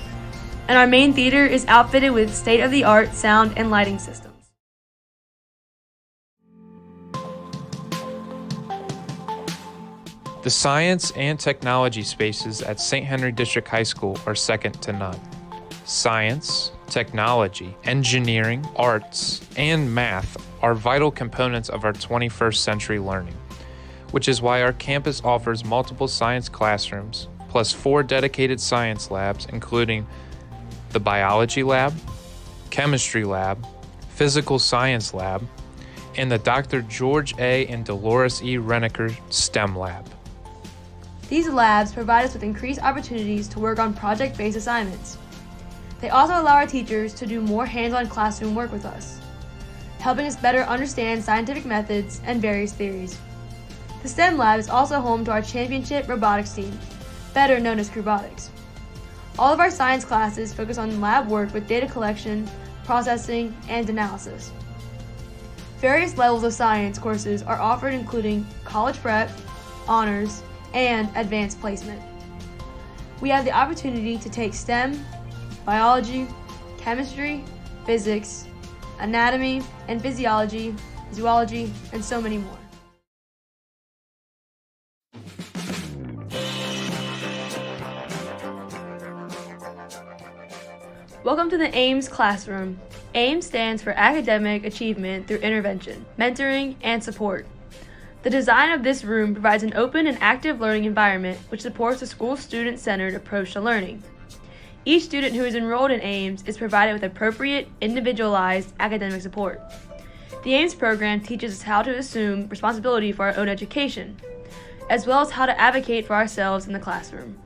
and our main theater is outfitted with state-of-the-art sound and lighting systems. The science and technology spaces at St. Henry District High School are second to none. Science, technology, engineering, arts, and math are vital components of our 21st century learning, which is why our campus offers multiple science classrooms, plus 4 dedicated science labs, including the biology lab, chemistry lab, physical science lab, and the Dr. George A. and Dolores E. Renneker STEM lab. These labs provide us with increased opportunities to work on project-based assignments. They also allow our teachers to do more hands-on classroom work with us, helping us better understand scientific methods and various theories. The STEM lab is also home to our championship robotics team, better known as Crewbotics. All of our science classes focus on lab work with data collection, processing, and analysis. Various levels of science courses are offered, including college prep, honors, and advanced placement. We have the opportunity to take STEM, biology, chemistry, physics, anatomy and physiology, zoology, and so many more. Welcome to the AIMS classroom. AIMS stands for Academic Achievement Through Intervention, Mentoring, and Support. The design of this room provides an open and active learning environment which supports a school student-centered approach to learning. Each student who is enrolled in AIMS is provided with appropriate, individualized academic support. The AIMS program teaches us how to assume responsibility for our own education, as well as how to advocate for ourselves in the classroom.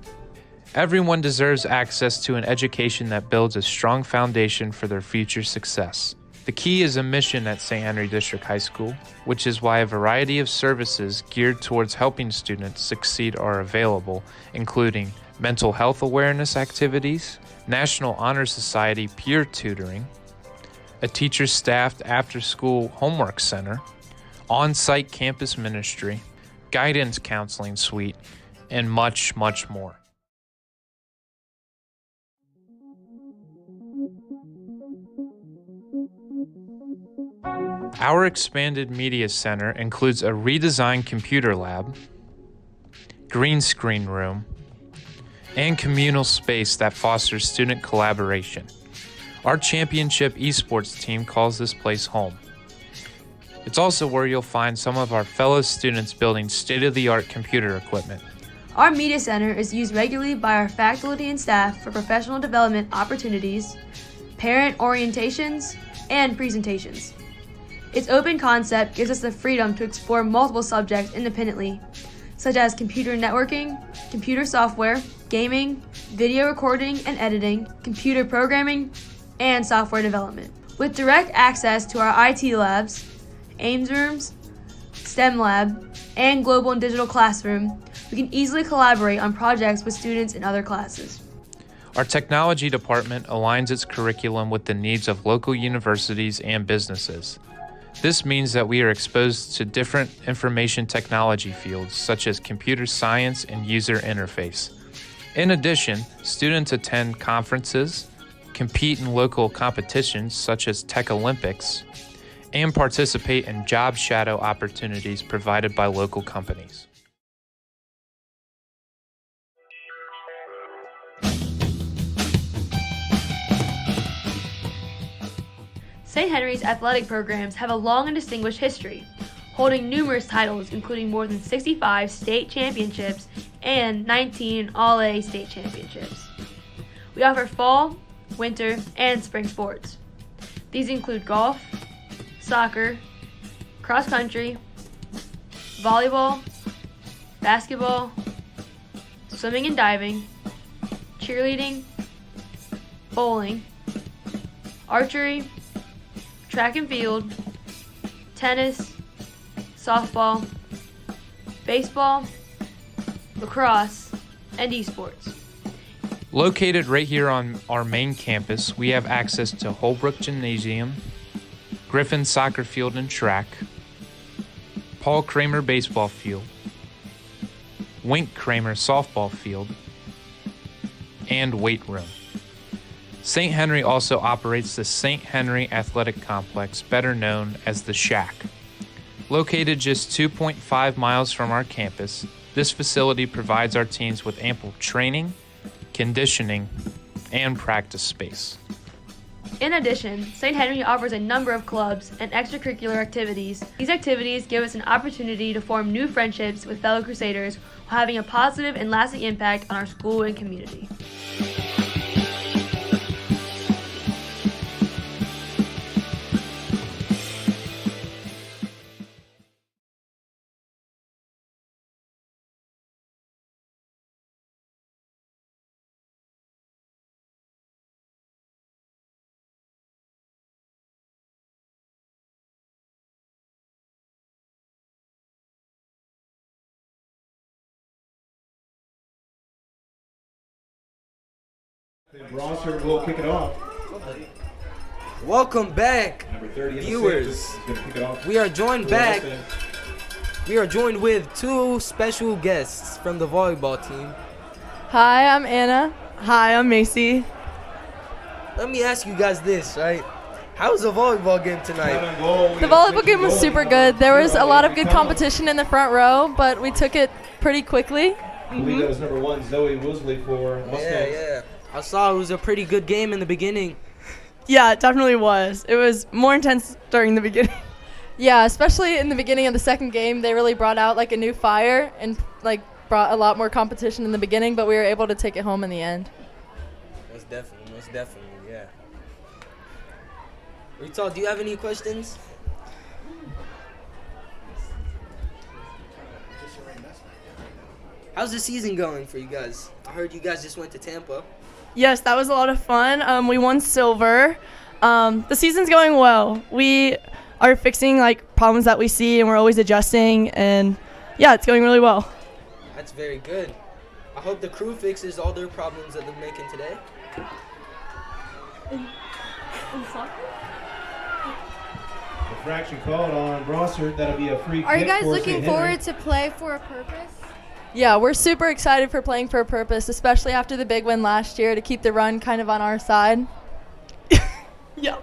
Everyone deserves access to an education that builds a strong foundation for their future success. The key is a mission at St. Henry District High School, which is why a variety of services geared towards helping students succeed are available, including mental health awareness activities, National Honor Society peer tutoring, a teacher-staffed after-school homework center, on-site campus ministry, guidance counseling suite, and much, much more. Our expanded media center includes a redesigned computer lab, green screen room, and communal space that fosters student collaboration. Our championship esports team calls this place home. It's also where you'll find some of our fellow students building state-of-the-art computer equipment. Our media center is used regularly by our faculty and staff for professional development opportunities, parent orientations, and presentations. Its open concept gives us the freedom to explore multiple subjects independently, such as computer networking, computer software, gaming, video recording and editing, computer programming, and software development. With direct access to our IT labs, AIMS rooms, STEM lab, and global and digital classroom, we can easily collaborate on projects with students in other classes. Our technology department aligns its curriculum with the needs of local universities and businesses. This means that we are exposed to different information technology fields such as computer science and user interface. In addition, students attend conferences, compete in local competitions such as Tech Olympics, and participate in job shadow opportunities provided by local companies. St. Henry's athletic programs have a long and distinguished history, holding numerous titles including more than 65 state championships and 19 All-A state championships. We offer fall, winter, and spring sports. These include golf, soccer, cross country, volleyball, basketball, swimming and diving, cheerleading, bowling, archery, track and field, tennis, softball, baseball, lacrosse, and esports. Located right here on our main campus, we have access to Holbrook Gymnasium, Griffin Soccer Field and Track, Paul Kramer Baseball Field, Wink Kramer Softball Field, and weight room. St. Henry also operates the St. Henry Athletic Complex, better known as the Shack. Located just 2.5 miles from our campus, this facility provides our teams with ample training, conditioning, and practice space. In addition, St. Henry offers a number of clubs and extracurricular activities. These activities give us an opportunity to form new friendships with fellow Crusaders while having a positive and lasting impact on our school and community. Brossart will kick it off. Welcome back, Number 30 in the viewers. sixth is gonna kick it off. We are joined For back. offense. We are joined with two special guests from the volleyball team. Hi, I'm Anna. Hi, I'm Macy. Let me ask you guys this, right? How was the volleyball game Out tonight? on goal, we The have volleyball Nikki game was Gold. super good. There was a lot of good Come on. competition in the front row, but we took it pretty quickly. I believe that was number 1, Zoe Woosley for Mustangs. Yeah. I saw it was a pretty good game in the beginning. Yeah, it definitely was. It was more intense during the beginning. Yeah, especially in the beginning of the second game, they really brought out like a new fire and like brought a lot more competition in the beginning, but we were able to take it home in the end. Most definitely, yeah. Rita, do you have any questions? How's the season going for you guys? I heard you guys just went to Tampa. Yes, that was a lot of fun. We won silver. The season's going well. We are fixing like problems that we see, and we're always adjusting. And yeah, it's going really well. That's very good. I hope the crew fixes all their problems that they're making today. Infraction called on Brossart. That'll be a free kick. Are you guys for looking St. Henry. forward to play for a purpose? Yeah, we're super excited for playing for a purpose, especially after the big win last year to keep the run kind of on our side. Yeah.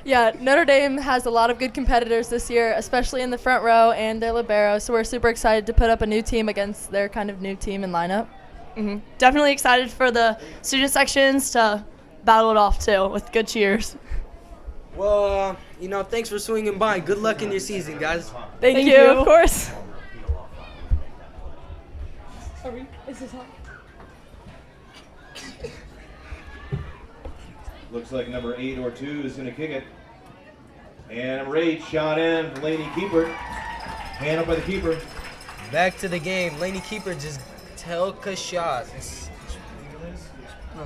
Yeah, Notre Dame has a lot of good competitors this year, especially in the front row and their libero, so we're super excited to put up a new team against their kind of new team and lineup. Definitely excited for the student sections to battle it off too with good cheers. Well, thanks for swinging by. Good luck in your season, guys. Thank you, of course. Looks like number 8 or 2 is going to kick it. And number 8 shot in for Laney Keeper. Hand up by the keeper. Back to the game. Laney Keeper just took a shot. I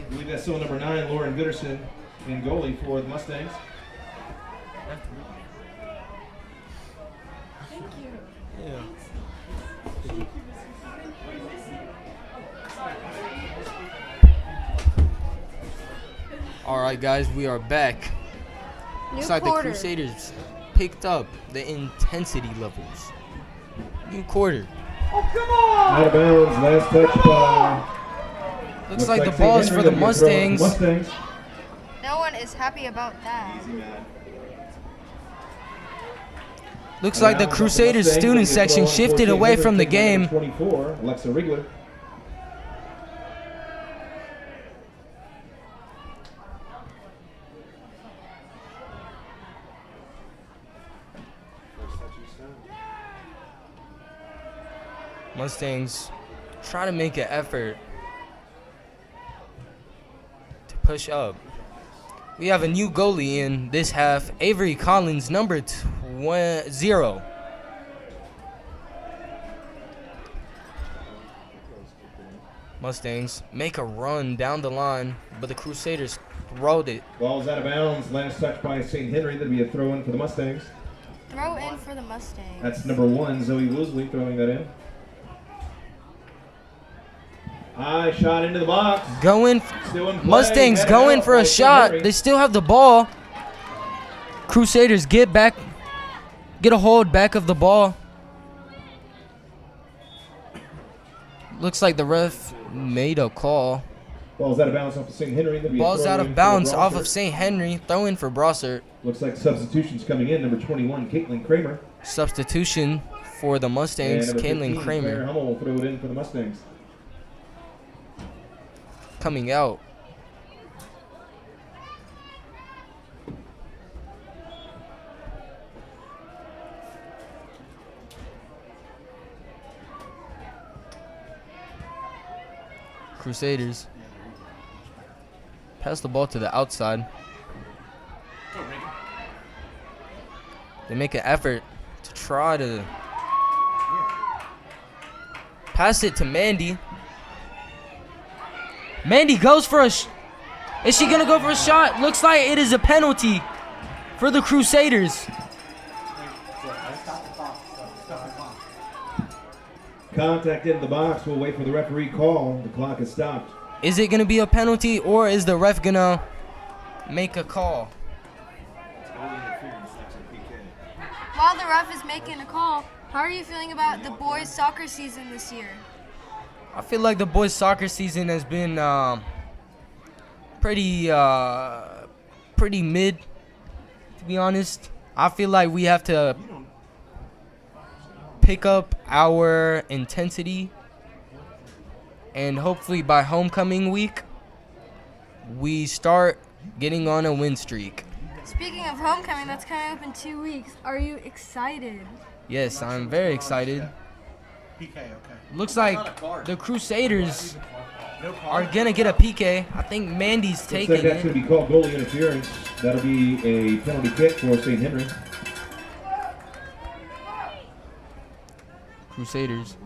believe that's still number 9, Lauren Gooderson, in goalie for the Mustangs. Yeah. All right, guys, we are back. Looks like the Crusaders picked up the intensity levels. New quarter. Out of bounds, last touch by. Looks like the ball is for the Mustangs. No one is happy about that. Looks like the Crusaders student section shifted away from the game. 24, Alexa Rigler. Mustangs try to make an effort to push up. We have a new goalie in this half, Avery Collins, number 0. Mustangs make a run down the line, but the Crusaders throwed it. Ball's out of bounds. Last touch by St. Henry. That'll be a throw in for the Mustangs. Throw in for the Mustangs. That's number 1, Zoe Woosley, throwing that in. High shot into the box. Still in play. Mustangs going for a shot. They still have the ball. Crusaders get a hold back of the ball. Looks like the ref made a call. Ball's out of bounds off of St. Henry. Ball's out of bounds off of St. Henry. Throw in for Brossart. Looks like substitutions coming in. Number 21, Caitlin Kramer. Substitution for the Mustangs, Caitlin Kramer. Claire Hummel will throw it in for the Mustangs. Coming out. Crusaders pass the ball to the outside. They make an effort to try to pass it to Mandy. Mandy goes for is she going to go for a shot? Looks like it is a penalty for the Crusaders. Contact in the box. We'll wait for the referee call. The clock is stopped. Is it going to be a penalty, or is the ref going to make a call? While the ref is making a call, how are you feeling about the boys' soccer season this year? I feel like the boys' soccer season has been pretty mid, to be honest. I feel like we have to pick up our intensity, and hopefully by homecoming week, we start getting on a win streak. Speaking of homecoming, that's coming up in 2 weeks. Are you excited? Yes, I'm very excited. PK, okay. Looks like the Crusaders are going to get a PK. I think Mandy's taking Looks like that's it. going to be called goalie interference. That'll be a penalty kick for St. Henry. Crusaders.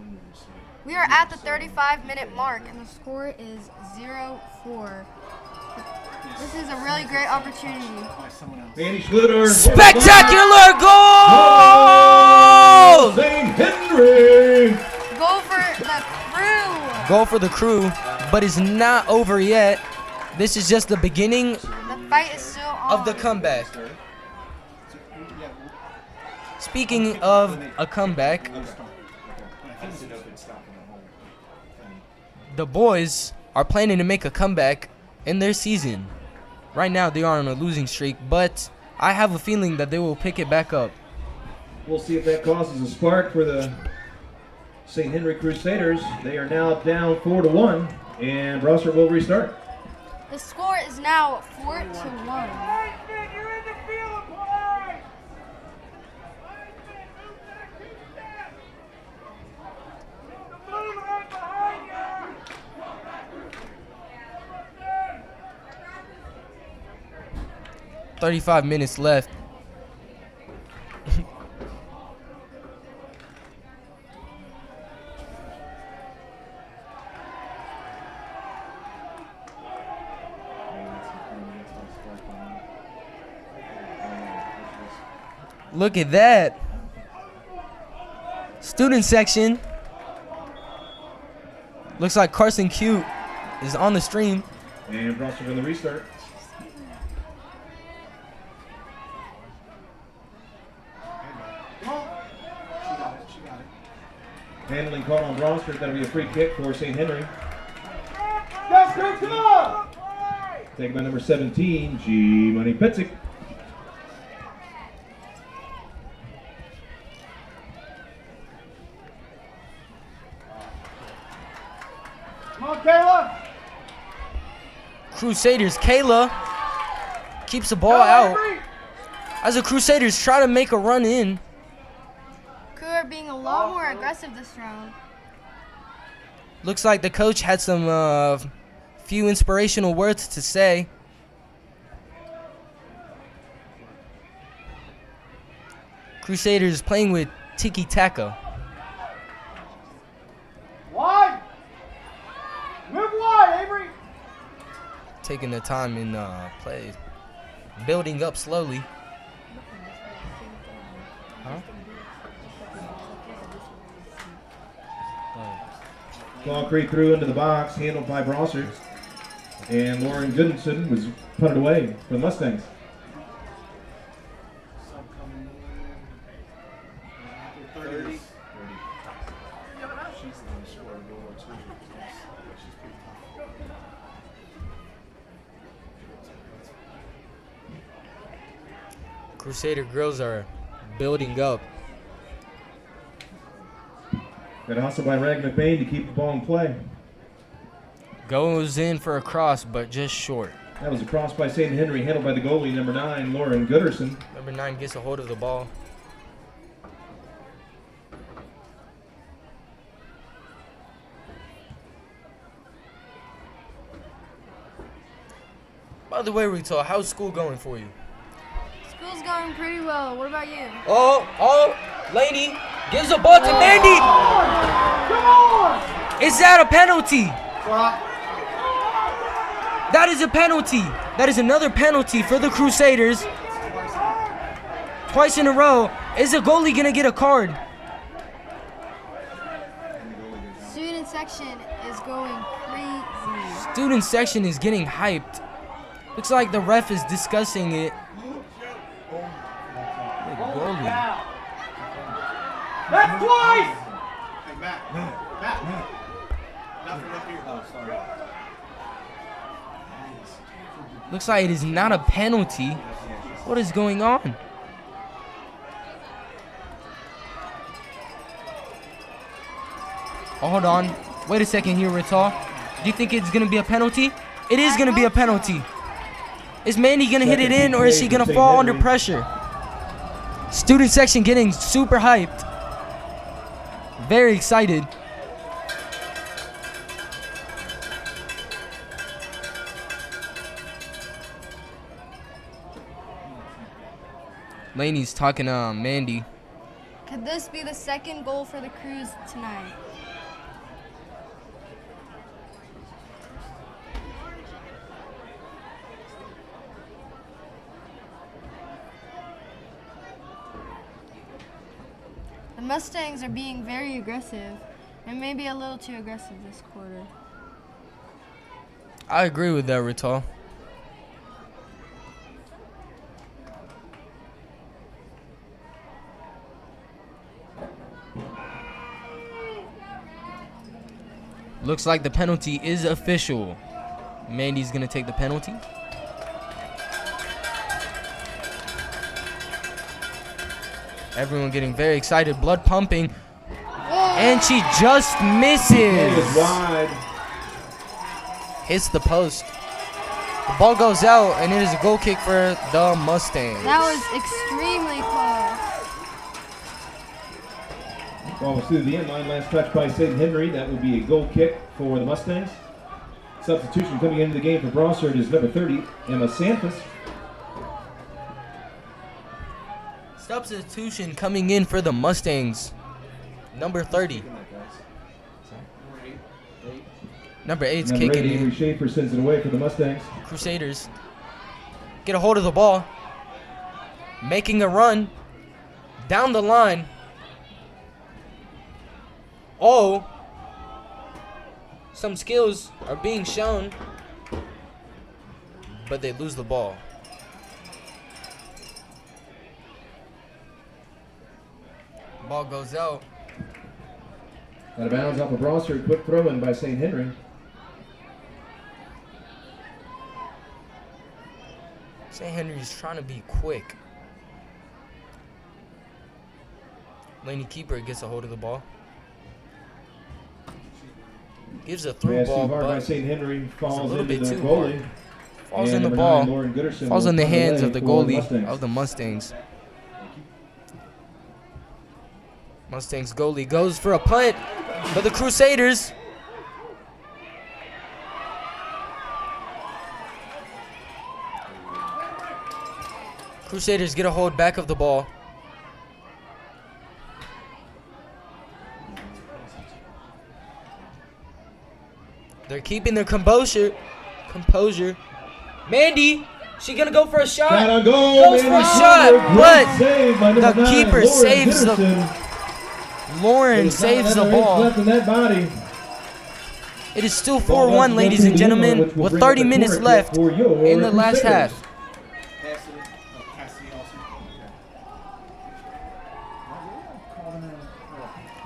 We are at the 35-minute mark, and the score is 0-4. This is a really great opportunity. Manny Schluter. Spectacular goal! St. Henry. Goal for the crew. Goal for the crew, but it's not over yet. This is just the beginning The fight is still on. of the comeback. Speaking of a comeback, the boys are planning to make a comeback in their season. Right now they are on a losing streak, but I have a feeling that they will pick it back up. We'll see if that causes a spark for the St. Henry Crusaders. They are now down 4-1, and Brossart will restart. The score is now 4-1. You're in the field, boy! 35 minutes left. Look at that. Student section. Looks like Carson Cute is on the stream. And Brossart going to restart. Handling caught on Brossart. That'll be a free kick for St. Henry. Yes, go, come on! Taken by number 17, G. Money Pitzik. Come on, Kayla! Crusaders, Kayla keeps the ball out as the Crusaders try to make a run in. Crew are being a lot more aggressive this round. Looks like the coach had some few inspirational words to say. Crusaders playing with tiki-taka. Wide! Move wide, Avery! Taking the time in play. Building up slowly. Huh? Concrete threw into the box, handled by Brossart. And Lauren Goodson was punted away for the Mustangs. Crusader girls are building up. Got a hustle by Rag McBain to keep the ball in play. Goes in for a cross, but just short. That was a cross by St. Henry, handled by the goalie, number 9, Lauren Gooderson. Number 9 gets a hold of the ball. By the way, Rito, how's school going for you? School's going pretty well. What about you? Oh, Laney gives the ball to Mandy. Come on! Is that a penalty? That is a penalty. That is another penalty for the Crusaders. Twice in a row. Is the goalie going to get a card? Student section is going crazy. Student section is getting hyped. Looks like the ref is discussing it. The goalie. That's twice! Hey, Matt. Nothing up here. Oh, sorry. Looks like it is not a penalty. What is going on? Oh, hold on. Wait a second here, Rital. Do you think it's going to be a penalty? It is going to be a penalty. Is Mandy going to hit it in, or is she going to fall under pressure? Student section getting super hyped. Very excited. Laney's talking to Mandy. Could this be the second goal for the Crews tonight? The Mustangs are being very aggressive and maybe a little too aggressive this quarter. I agree with that, Rital. Looks like the penalty is official. Mandy's gonna take the penalty. Everyone getting very excited, blood pumping. And she just misses. It is wide. Hits the post. The ball goes out, and it is a goal kick for the Mustangs. That was extremely close. Ball was through the end line. Last touch by St. Henry. That will be a goal kick for the Mustangs. Substitution coming into the game for Brossart is number 30, Emma Sanfus. Substitution coming in for the Mustangs. Number 30. Number 8's Number 8, kicking Avery in. Schaefer sends it away for the Mustangs. Crusaders get a hold of the ball. Making a run down the line. Oh, some skills are being shown, but they lose the ball. Ball goes out. Out of bounds off of Brossart. Quick throw in by St. Henry. St. Henry's trying to be quick. Laney Keeper gets a hold of the ball. Gives a through Pass ball, too hard by but St. Henry. it's a Falls little into bit the too goalie. hard. Falls And in the number ball. 9, Lauren Gooderson Falls will in the punt hands away of the for goalie Mustangs. of the Mustangs. Mustangs goalie goes for a punt, but the Crusaders get a hold back of the ball. They're keeping their composure. Mandy, she gonna go for a shot. Shot on goal. Goes for a Mandy shot, Keeper. but Great save by the number 9, keeper Lauren saves the. Henderson. Lauren There's not saves the another inch ball. left in that body. It is still Ball 4-1, goes ladies through and the end line, gentlemen, which will with bring 30 up the minutes corner left kick for your in the last Crusaders. half. Cassidy also.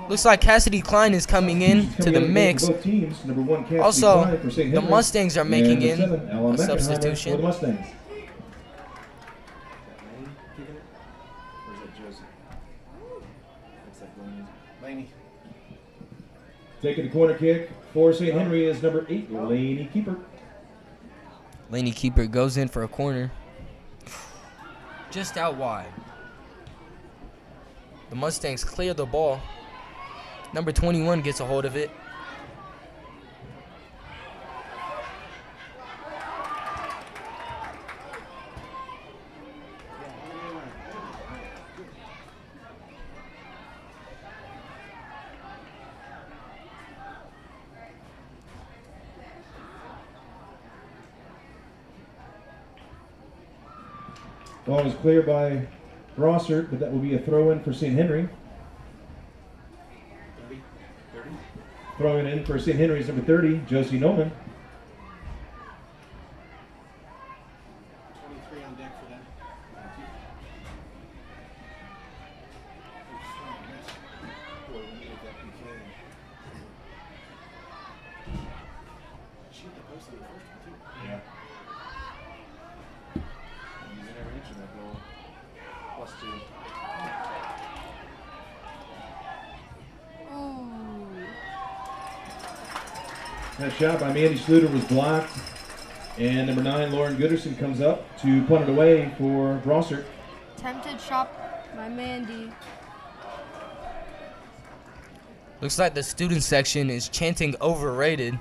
Looks like Cassidy Klein is coming in to the mix. Both teams. Number 1, Cassidy Also, Klein for St. the Henry. Mustangs are making And in number 7, Ella a Meckenheimer for the substitution. Mustangs. Or is that Josie? Looks like Laney. Taking the corner kick for St. Henry is number 8, Laney Keeper. Laney Keeper goes in for a corner. Just out wide. The Mustangs clear the ball. Number 21 gets a hold of it. Ball is cleared by Brossart, but that will be a throw-in for St. Henry. 30. Throwing in for St. Henry is number 30, Josie Noman. 23 on deck for that. Boy, we needed that PK. She hit the post on the first one, too. Yeah. I'm using every inch of that goal. +2. That shot by Mandy Schluter was blocked. And number 9, Lauren Gooderson comes up to punt it away for Brossart. Tempted shot by Mandy. Looks like the student section is chanting overrated.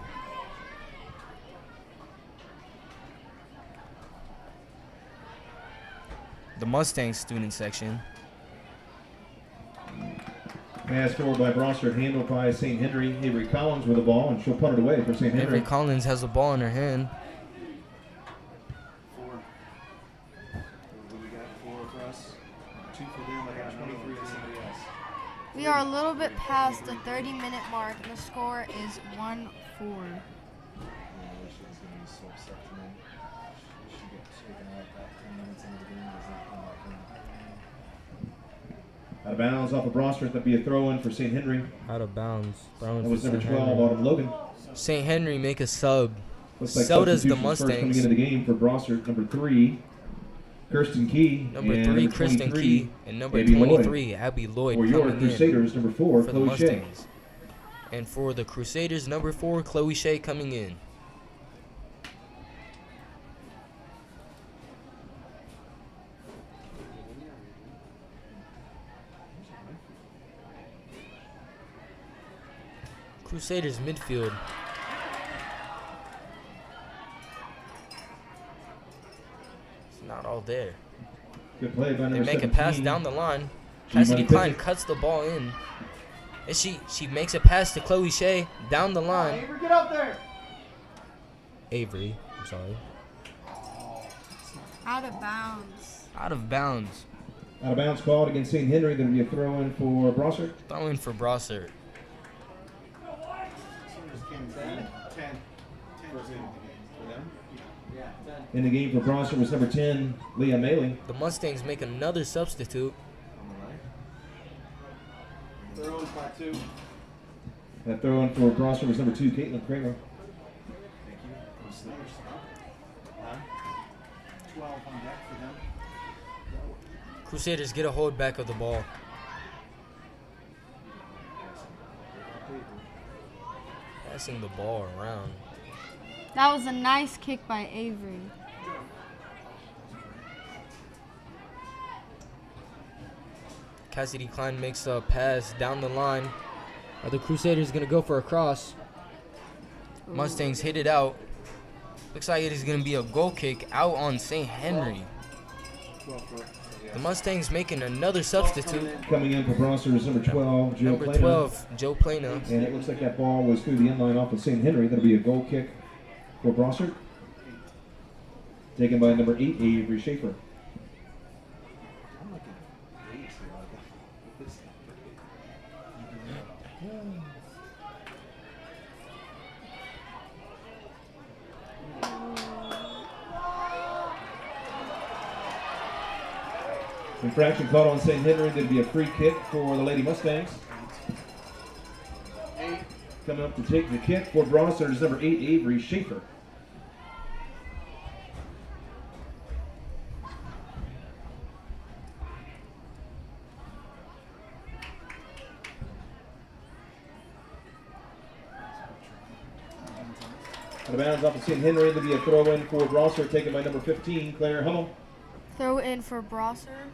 The Mustang student section. Pass forward by Brossart, handled by St. Henry. Avery Collins with the ball, and she'll punt it away for St. Henry. Avery Collins has the ball in her hand. 4. What do we got? 4 for us. 2 for them. I got 23 for somebody else. We are a little bit past the 30-minute mark, and the score is 1-4. Yeah, I wish she was going to be so upset tonight. She got taken out about 10 minutes into the game. Does not come back in. Out of bounds off of Brossart. That'd be a throw in for St. Henry. Out of bounds. That was number 12, Autumn Logan. St. Henry make a sub. Looks like So does the substitutions first coming Mustangs. into the game for Brossart. Number 3, Kirsten Key. Number and 3, number Kristen 23, Key. And number Abby 23, Abby Lloyd For your coming in Crusaders, number 4, for the Chloe Shea. Mustangs. And for the Crusaders, number 4, Chloe Shea coming in. Crusaders midfield. It's not all there. Good play by They number make 17. a pass down the line. She's Cassidy on Klein pitch. cuts the ball in. And she makes a pass to Chloe Shea down the line. Avery, get up there. Avery, I'm sorry. Out of bounds. Out of bounds. Out of bounds called against St. Henry. That'll be a throw in for Brossart. Throw in for Brossart. 10. In the game for Brossart was number 10, Leah Maley. The Mustangs make another substitute. They're owned by 2. That throw in for Brossart was number 2, Caitlin Kramer. 12 on deck for them. Crusaders get a hold back of the ball. Passing the ball around. That was a nice kick by Avery. Cassidy Klein makes a pass down the line. Are the Crusaders going to go for a cross? Mustangs hit it out. Looks like it is going to be a goal kick out on St. Henry. The Mustangs making another substitute. Coming in for Brossart is number 12, Joe Number Plano. 12, Joe Plano. And it looks like that ball was through the end line off of St. Henry. That'll be a goal kick for Brossart. Taken by number 8, Avery Schaefer. I'm looking at age here. Like, this. Infraction called on St. Henry. There'd be a free kick for the Lady Mustangs. Coming up to take the kick for Brossart is number 8, Avery Schaefer. Out of bounds off of St. Henry. There'll be a throw in for Brossart taken by number 15, Claire Hummel. Throw in for Brossart.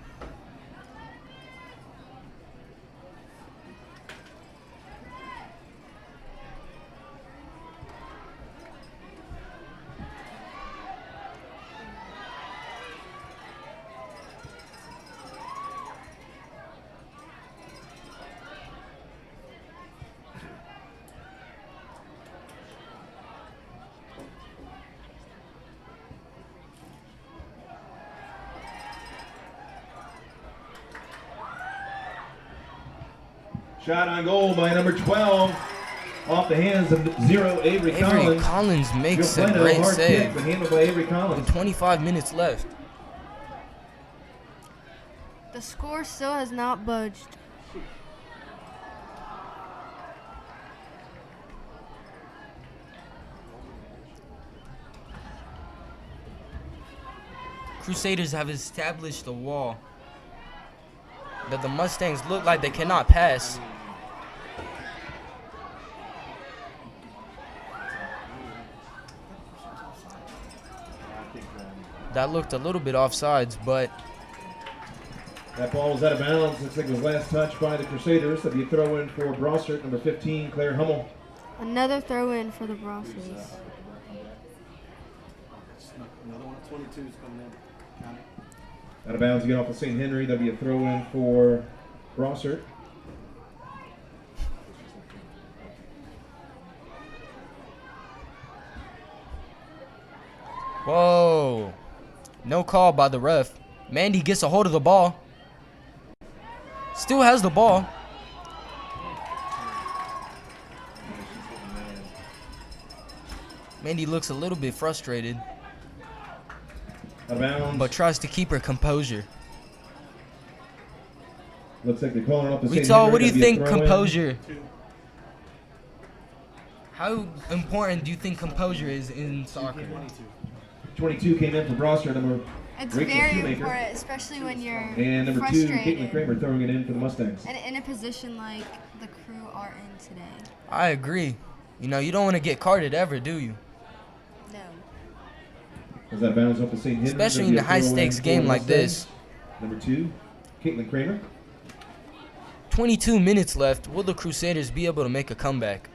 Shot on goal by number 12. Off the hands of 0, Avery Collins. Avery Collins makes Joe a Plano, great hard kick, save. but handled by Avery Collins. With 25 minutes left. The score still has not budged. Crusaders have established a wall that the Mustangs look like they cannot pass. That looked a little bit offsides, but That ball was out of bounds. Looks like it was last touched by the Crusaders. That'll be a throw in for Brossart, number 15, Claire Hummel. Another throw in for the Brossards. Another one at 22 is coming in. Count it. Out of bounds again off of St. Henry. That'll be a throw in for Brossart. whoa. No call by the ref. Mandy gets a hold of the ball. Still has the ball. Mandy looks a little bit frustrated, Out of bounds. but tries to keep her composure. Looks like they're calling off the St. Retail, Henry. what do you That'd be a think throw-in. composure? How important do you think composure is in soccer? 22 came in for Brossart, number It's Rachel very Shoemaker. important, especially when you're And number 2, frustrated Caitlin Kramer throwing it in for the Mustangs. and in a position like the Crew are in today. I agree. You know, you don't want to get carded ever, do you? No. As that bounds up to St. Henry. Especially That'd in be a a throw-in high-stakes for game the like Mustangs. this. Number 2, Caitlin Kramer. 22 minutes left. Will the Crusaders be able to make a comeback?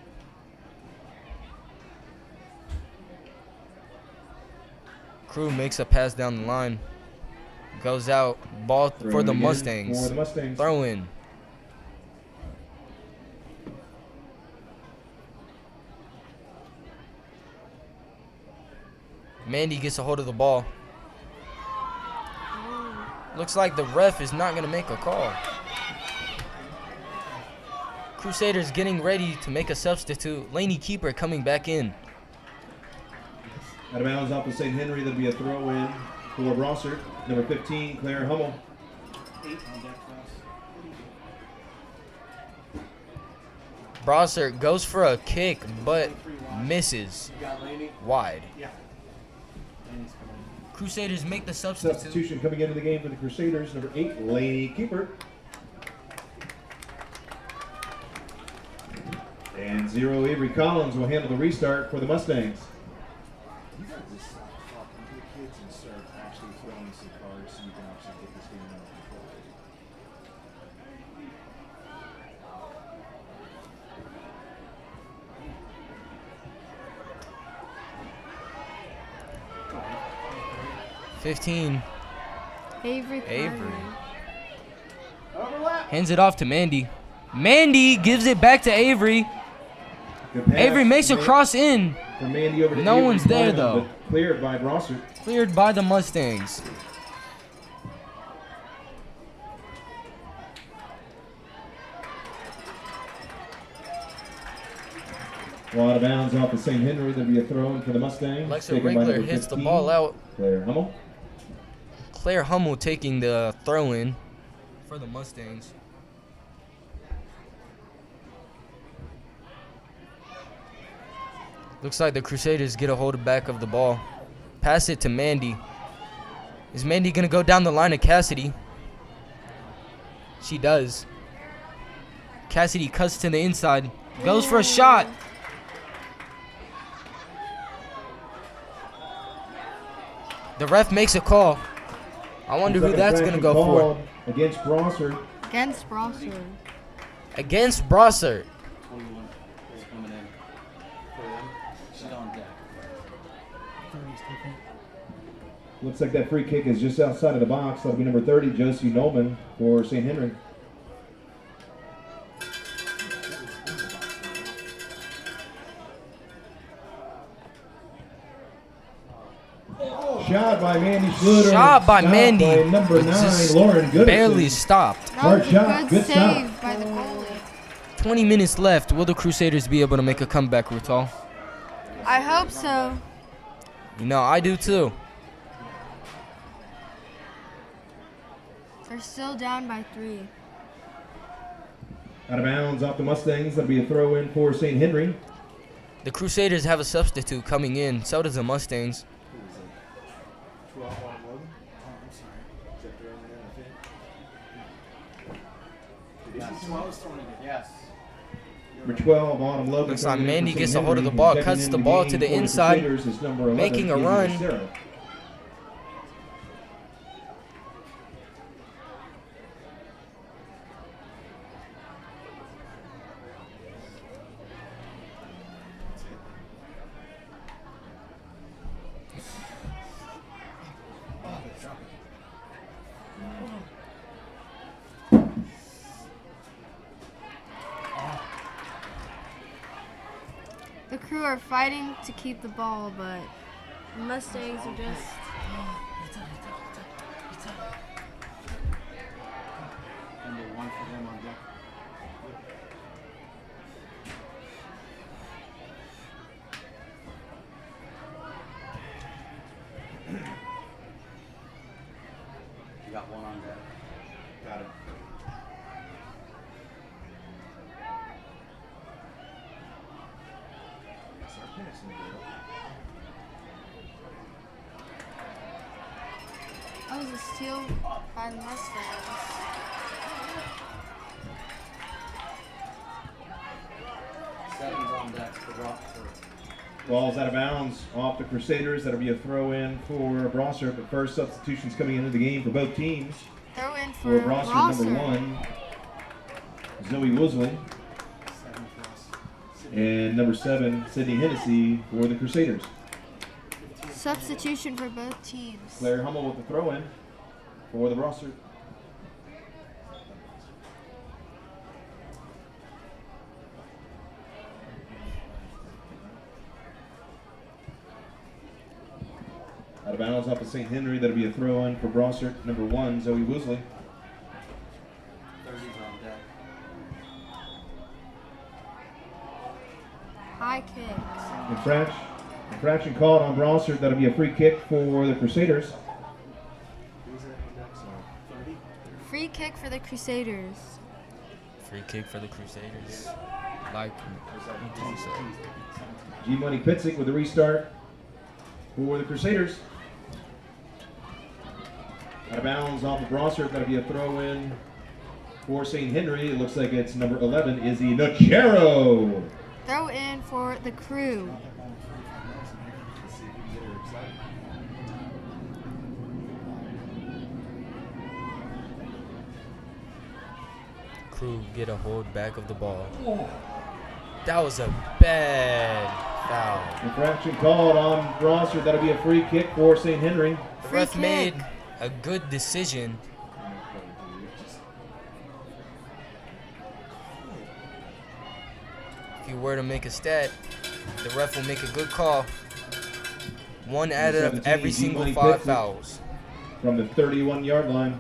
Crew makes a pass down the line. Goes out. Ball for Throwing the again Mustangs. For the Mustangs. Throw in. Mandy gets a hold of the ball. Looks like the ref is not going to make a call. Crusaders getting ready to make a substitute. Laney Keeper coming back in. Out of bounds off of St. Henry. That'll be a throw-in for Brossart. Number 15, Claire Hummel. 8 on deck for us. Brossart goes for a kick, but misses You got Laney? wide. Yeah. Laney's coming in. Crusaders make the substitute. Substitution coming into the game for the Crusaders. Number 8, Laney Keeper. And 0, Avery Collins will handle the restart for the Mustangs. You got this talk to the kids and start actually throwing some cards so you can actually get this game under control. $15. Avery. Avery. Overlap. Hands it off to Mandy. Mandy gives it back to Avery. Good pass Avery makes a cross in. from Mandy over to No Avery one's there, Collins, though. but cleared by Brossart. Cleared by the Mustangs. Well, out of bounds off of St. Henry. There'll be a throw-in for the Mustangs. Alexa taken by Regler number hits the 15, ball out. Claire Hummel. Claire Hummel taking the throw in for the Mustangs. Looks like the Crusaders get a hold back of the ball. Pass it to Mandy. Is Mandy going to go down the line to Cassidy? She does. Cassidy cuts to the inside. Goes for a shot. The ref makes a call. I wonder who Second that's going to infraction go for. called against Brossart. Against Brossard. Against Brossart. 21 is coming in. For them. She's on deck. Looks like that free kick is just outside of the box. That'll be number 30, Josie Nolman for St. Henry. Shot by Mandy Schluter. Shot by Stopped Mandy. By number It's 9, just Lauren Goodison. barely stopped. That Hard was a shot, good good stop. save by the goalie. 20 minutes left. Will the Crusaders be able to make a comeback, Rutal? I hope so. You know, I do too. They're still down by 3. Out of bounds off the Mustangs. That'll be a throw in for St. Henry. The Crusaders have a substitute coming in. So does the Mustangs. Who is it? 12 on Logan? Oh, I'm sorry. Is that throwing it in, I think? Yeah, 12 is throwing it in. Yes. Number 12, Autumn Logan. Looks like coming in for Mandy St. gets a hold of the Henry. ball, Checking cuts in the ball game to the for inside, Crusaders is number 11, making a Izzy run. Becerra. The Crew are fighting to keep the ball, but the Mustangs are just. Number 1 for them on deck. That was a steal by the Mustangs. Seven's on deck for Brossart. Ball's out of bounds off the Crusaders. That'll be a throw in for Brossart. But first substitutions coming into the game for both teams. Throw in For for Brossart, number Brossart. 1, Zoe Woosley. And number 7, Sydney Hennessy for the Crusaders. Substitution for both teams. Claire Hummel with the throw in for the Brossart. Out of bounds off of St. Henry. That'll be a throw in for Brossart. Number 1, Zoe Woosley. 30's on deck. High kicks. Infraction called on Brossart. That'll be a free kick for the Crusaders. Who's it on deck? So 30? Free kick for the Crusaders. Free kick for the Crusaders. Like you said. G Money Pitzik with the restart for the Crusaders. Out of bounds off of Brossart. That'll be a throw in for St. Henry. It looks like it's number 11, Izzy Nocero. Throw in for the Crew. Crew get a hold back of the ball. That was a bad foul. Infraction called on Brossart. That'll be a free kick for St. Henry. The Free ref kick. made a good decision. If you were to make a stat, the ref will make a good call. 1 out of 17, every single G-Money 5 Pitzik. fouls. From the 31-yard line.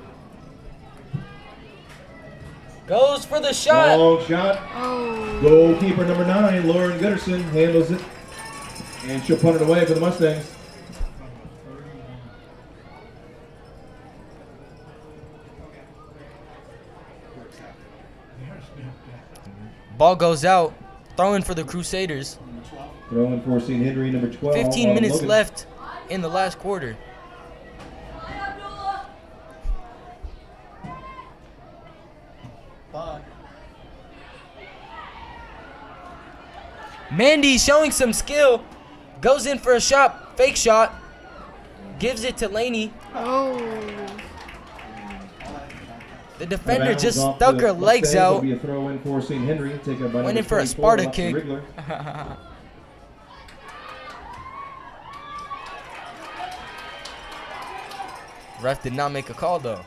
Goes for the shot. Long shot. Oh. Goalkeeper number 9, Lauren Gooderson, handles it. And she'll punt it away for the Mustangs. Ball goes out. Throwing for the Crusaders. Throwing for St. Henry, number 12. 15 minutes Logan. left in the last quarter. Bye. Mandy showing some skill. Goes in for a shot. Fake shot. Gives it to Laney. Oh. The defender Bounds just off stuck the her legs Mustangs. It'll out. be a throw in for St. Henry. Taken by Went number in for a 24, Sparta Lexi kick. Rigler. Ref did not make a call though.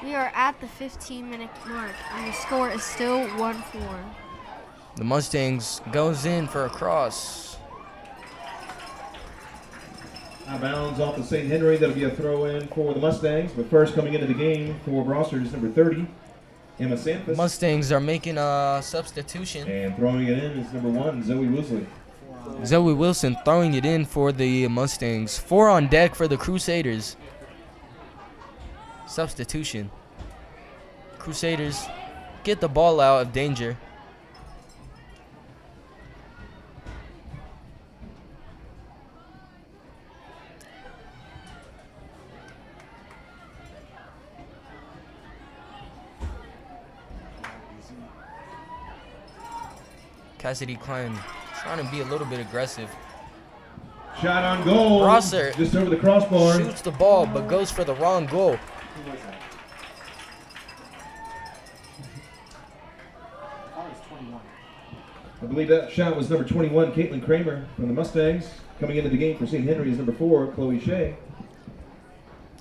We are at the 15-minute mark, and the score is still 1-4. The Mustangs goes in for a cross. Out of bounds off of St. Henry. That'll be a throw in for the Mustangs. But first coming into the game for Brossart is number 30, Emma Sanfus. Mustangs are making a substitution. And throwing it in is number 1, Zoe Woosley. Zoe Wilson throwing it in for the Mustangs. 4 on deck for the Crusaders. Substitution. Crusaders get the ball out of danger. Cassidy Klein trying to be a little bit aggressive. Shot on goal. Brossart just over the crossbar. shoots the ball but goes for the wrong goal. Who was that? I thought it was 21. I believe that shot was number 21, Caitlin Kramer from the Mustangs. Coming into the game for St. Henry is number 4, Chloe Shea.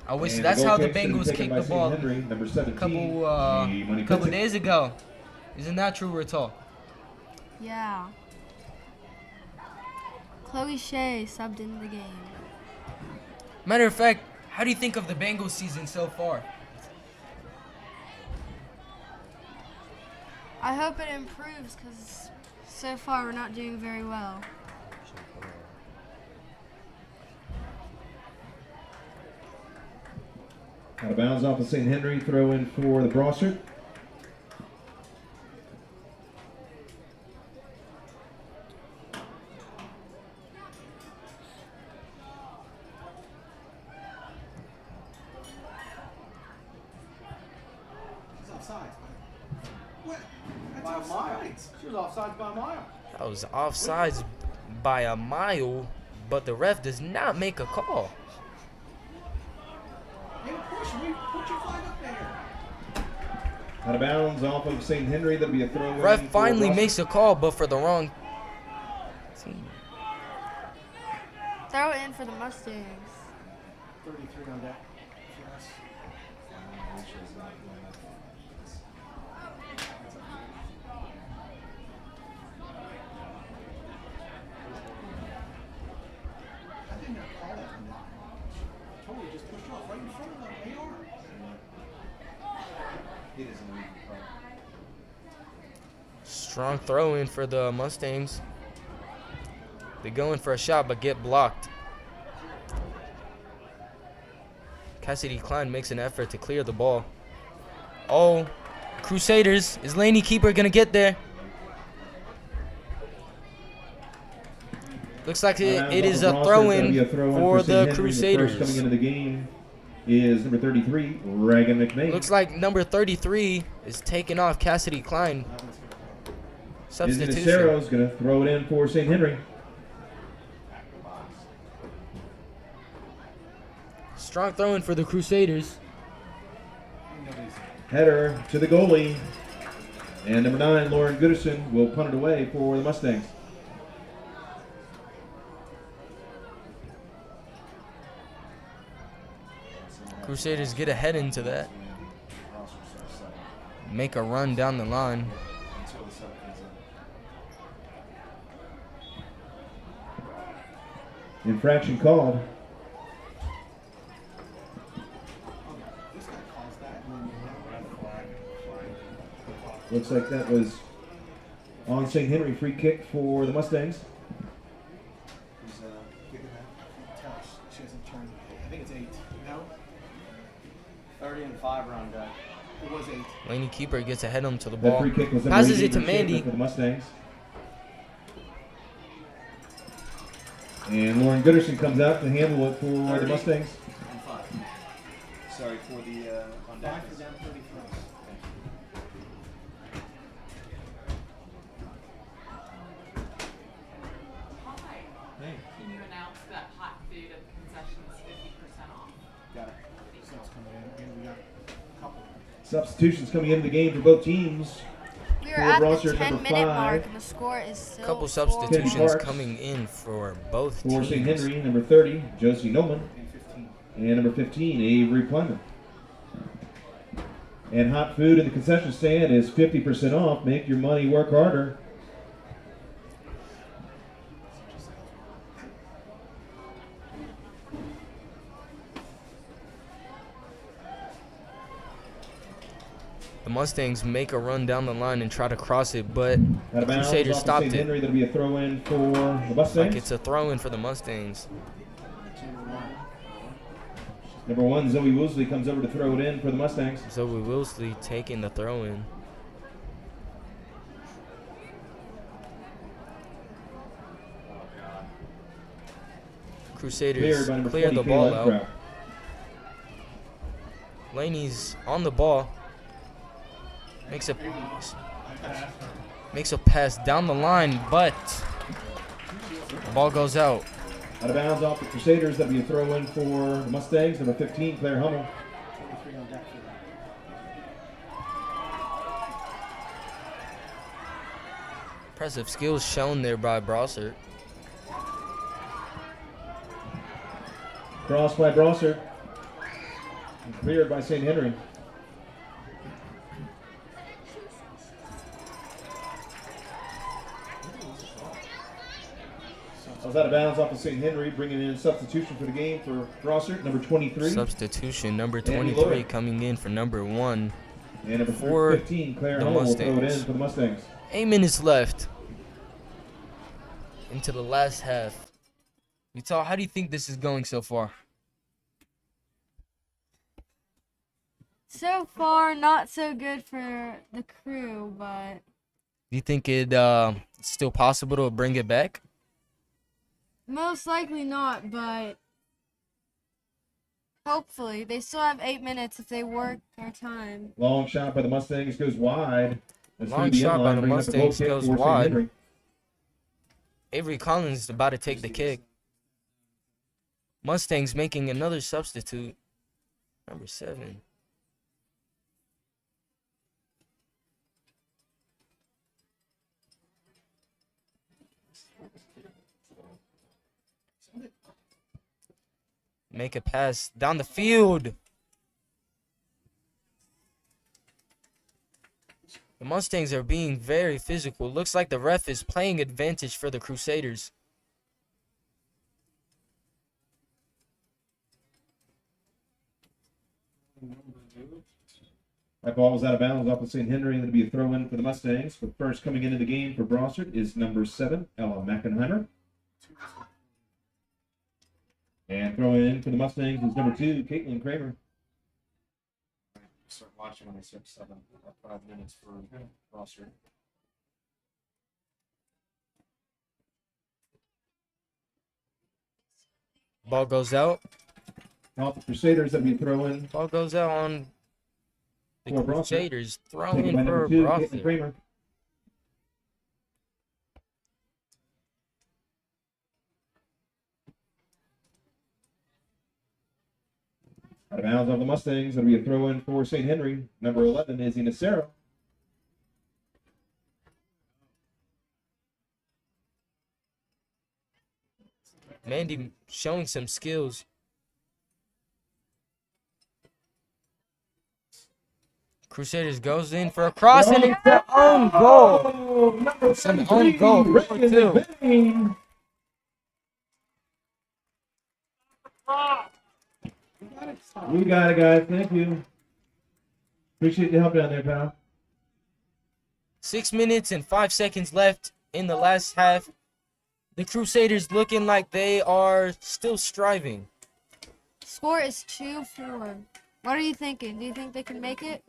I wish And that's goal how the kick's gonna be Bengals taken kicked by the St. ball Henry, number 17, G-Money couple Pitzik. days ago. Isn't that true, Rital? Yeah. Chloe Shea subbed in the game. Matter of fact, how do you think of the Bengals season so far? I hope it improves because so far we're not doing very well. Out of bounds off of St. Henry, throw in for the Brossart. She's offside. What? By a mile. She was offside by a mile. That was offsides by a mile, but the ref does not make a call. Hey, push me. Put your flag up there. Out of bounds off of St. Henry, that'll be a throw in. Ref for finally Brossart. makes a call, but for the wrong team. Throw it in for the Mustangs. 33 on deck for us. I did not call that on that. Totally just pushed off right in front of them. AR. He doesn't leave the car. Strong throw in for the Mustangs. They go in for a shot but get blocked. Cassidy Klein makes an effort to clear the ball. Oh, Crusaders. Is Laney Keeper gonna get there? Looks like it is a throw-in for the Crusaders. The first coming into the game is number 33, Reagan McMahon. Looks like number 33 is taking off Cassidy Klein. Substitution. Is going to throw it in for St. Henry. Strong throw-in for the Crusaders. Header to the goalie. And number 9, Lauren Gooderson, will punt it away for the Mustangs. Crusaders get ahead into that. Make a run down the line. Infraction called. This guy calls that. And then Looks like that was on St. Henry. Free kick for the Mustangs. Who's kicking that? tell us. She hasn't turned. I think it's 8. No? 30 and 5 round deck. It was 8. Laney Keeper gets ahead of him to the That ball. free kick was number Passes 18 it to Mandy. for the Mustangs. And Lauren Gooderson comes out to handle it for the Mustangs. And 5. Sorry for the on deck. 5 for them, 30 for us. Can you announce that hot food at the concession is 50% off? Got it. So it's coming in. And we got a couple. Substitutions coming into the game for both teams. We are For at Brossart, the number 10-minute 5. mark, and the score is still Couple 4-1. substitutions Parks. coming in for both For teams. St. Henry, number 30, Josie Nolan. And 15. And number 15, Avery Plymouth. And hot food in the concession stand is 50% off. Make your money work harder. The Mustangs make a run down the line and try to cross it, but Out of bounds Crusaders off of stopped St. it. Henry, that'll be a throw in for the Like Mustangs. it's a throw-in for the Mustangs. Number 1, Zoe Woosley comes over to throw it in for the Mustangs. Zoe Wilsley taking the throw-in. Crusaders Cleared by number clear 20, the ball Kayla out. Crow. Laney's on the ball. Makes a pass down the line, but the ball goes out. Out of bounds off the Crusaders, that'll be a throw in for the Mustangs. Number 15, Claire Hummel. 23 on deck for them. Impressive skills shown there by Brossart. Cross by Brossart. And cleared by St. Henry. I was out of bounds off of St. Henry, bringing in substitution for the game for Brossart, number 23. Substitution number Andy 23 Lloyd. coming in for number 1. And number for 15, Claire the Hummel, will throw it Mustangs. in for the Mustangs. 8 minutes left into the last half. Vital, how do you think this is going so far? So far, not so good for the crew, but Do you think it's still possible to bring it back? most likely not, but hopefully. They still have 8 minutes if they work their time. Long shot by the Mustangs goes wide. That's Long through the shot end by line, the bringing up a goal Mustangs kick goes for St. wide. Henry. Avery Collins is about to take the kick. Mustangs making another substitute. Number 7. Make a pass down the field. The Mustangs are being very physical. Looks like the ref is playing advantage for the Crusaders. That ball was out of bounds off of St. Henry, and it'll be a throw in for the Mustangs. But first coming into the game for Brossart is number 7, Ella Mackenheimer. And throwing in for the Mustangs is number 2, Caitlin Kramer. Start watching when they start 5 minutes for Brossart. Ball goes out. Now the Crusaders that we throw in. Ball goes out on the For Brossart. Crusaders. Throw Taken in by for number 2, Caitlin Brossart. Kramer. Out of bounds on the Mustangs. That'll be a throw in for St. Henry. Number 11, Izzy Nacero. Mandy showing some skills. Crusaders goes in for a cross and it's an own goal. It's an own goal. Ripley 4-2. Bain. You got it, guys. Thank you. Appreciate your help down there, pal. 6 minutes and 5 seconds left in the last half. The Crusaders looking like they are still striving. Score is 2-4. What are you thinking? Do you think they can make it?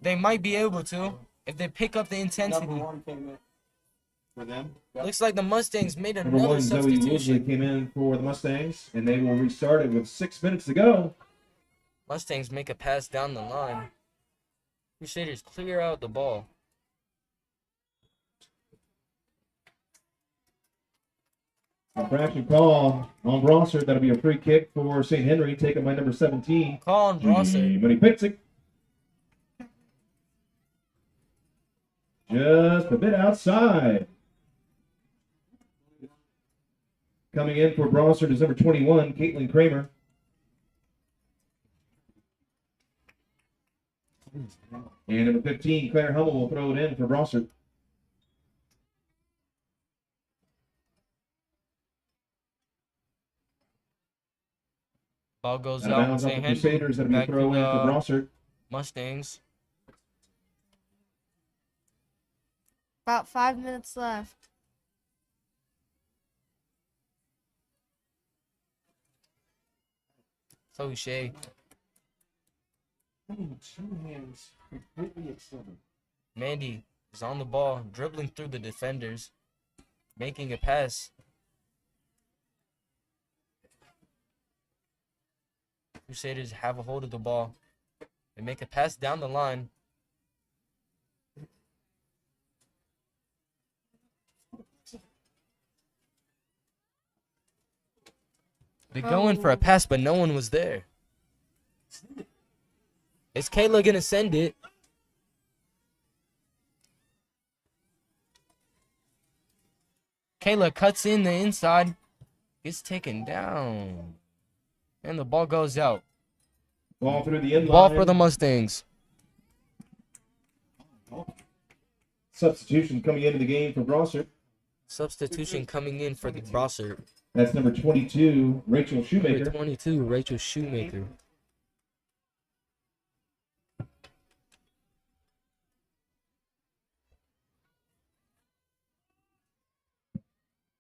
They might be able to if they pick up the intensity. Number 1 came in for them. Looks like the Mustangs made Number another 1, Zoe Woodley substitution. came in for the Mustangs, and they will restart it with 6 minutes to go. Mustangs make a pass down the line. Crusaders clear out the ball. Infraction call on Brossart. That'll be a free kick for St. Henry, taken by number 17. Call on Brossart. But he picks it. Just a bit outside. Coming in for Brossart is number 21, Caitlin Kramer. And number 15, Claire Hummel will throw it in for Brossart. Ball goes Out of out. bounds off St. the Henry. Crusaders. That'll be a Back to throw in for the Brossart. Mustangs. About 5 minutes left. So Shea. Two hands completely extended. Mandy is on the ball, dribbling through the defenders, making a pass. Crusaders have a hold of the ball. They make a pass down the line. They're going for a pass, but no one was there. Is Kayla gonna send it? Kayla cuts in the inside. Gets taken down. And the ball goes out. Ball through the end Ball line. for the Mustangs. Substitution coming into the game for Brossart. Substitution coming in for the Brossart. That's number 22, Rachel Number Shoemaker. 22, Rachel Shoemaker.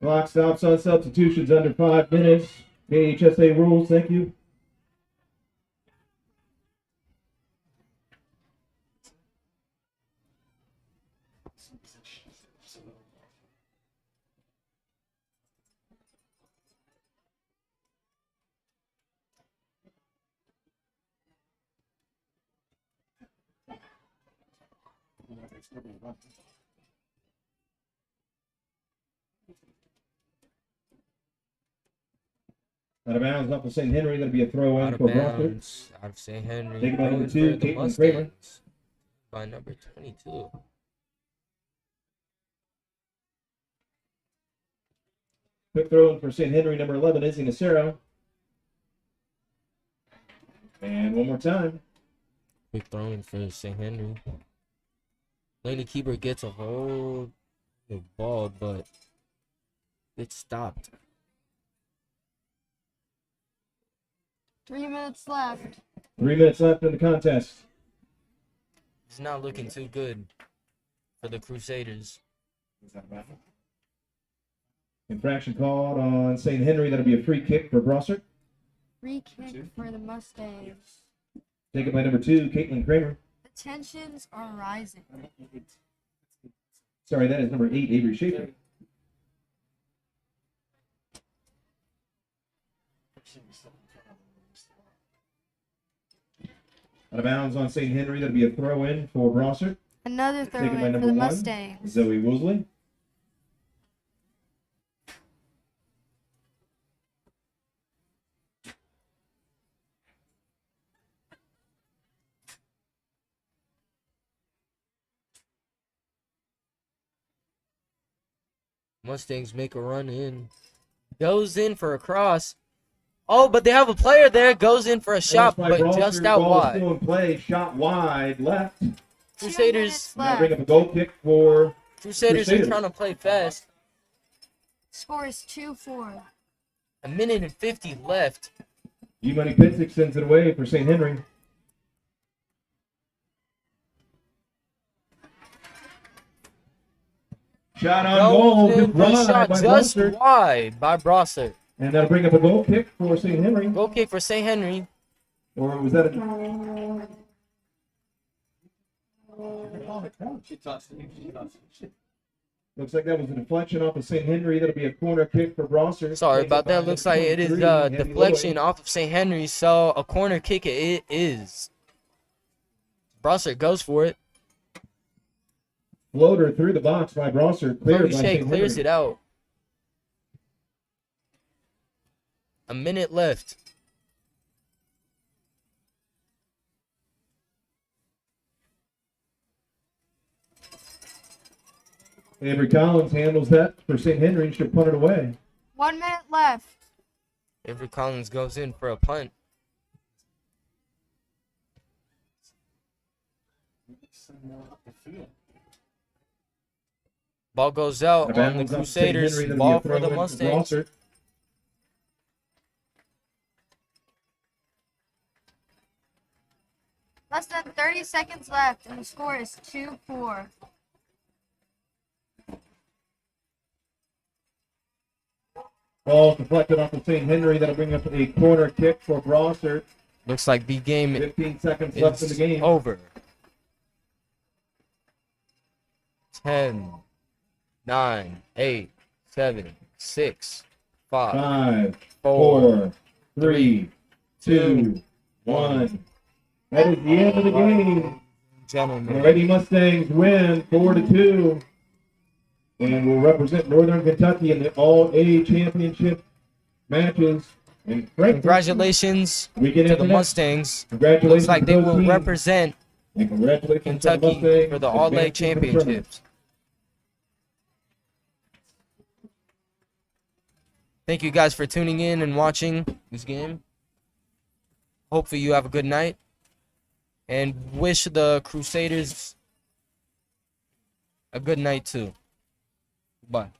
Clock stops on substitutions under 5 minutes. KHSA rules, thank you. Out of bounds off of St. Henry. That'll be a throw Out in of for Brossart. bounds. Out of St. Henry. Taken by number Throwing 2, for the Caitlin Kramer. Mustangs. By number 22. Quick throw in for St. Henry, number 11, Izzy Nacero. And one more time. Quick throwing for St. Henry. Lady keeper gets a hold of the ball, but it's stopped. 3 minutes left. 3 minutes left in the contest. It's not looking too good for the Crusaders. Infraction called on St. Henry. That'll be a free kick for Brossart. Free kick for the Mustangs. Taken by number 2, Caitlin Kramer. The tensions are rising. Sorry, that is number 8, Avery Schaefer. Out of bounds on St. Henry. That'll be a throw in for Brossart. Another throw Taken by in for number the 1, Mustangs. Zoe Woosley. Mustangs make a run in. Goes in for a cross. Oh, but they have a player there. Goes in for a shot, By but Brossart, just out ball wide. Still in play. Shot wide left. Crusaders. Now bring up a goal kick for Crusaders are trying to play fast. Score is 2-4. A minute and 50 left. G-Money Pitzik sends it away for St. Henry. Shot on goal. Goes in Good for a run shot by just Brossart. wide by Brossart. And that'll bring up a goal kick for St. Henry. Goal kick for St. Henry. Or was that a... Looks like that was a deflection off of St. Henry. That'll be a corner kick for Brossart. Sorry Taken about by that. Looks number like it is 23, Andy deflection Lloyd. off of St. Henry, so a corner kick it is. Brossart goes for it. Floater through the box by Brossart. Cleared by Shea St. clears Henry. it out. A minute left. Avery Collins handles that for St. Henry and should punt it away. 1 minute left. Avery Collins goes in for a punt. Ball goes out on the Crusaders. Ball for the Mustangs. Less than 30 seconds left, and the score is 2-4. Ball deflected off of St. Henry. That'll bring up a corner kick for Brossart. Looks like the game 15 seconds left in the is game. over. 10, 9, 8, 7, 6, 5, 5, 4, 4, 3, 2, 1. That is the end of the game. Gentlemen. The Lady Mustangs win 4-2 and will represent Northern Kentucky in the All-A Championship matches. And Congratulations to the Mustangs. Congratulations Looks like to they both will teams. represent And congratulations to the Kentucky Mustangs for the All-A advancing to the tournament. Championships. Thank you guys for tuning in and watching this game. Hopefully you have a good night. And wish the Crusaders a good night too. Bye.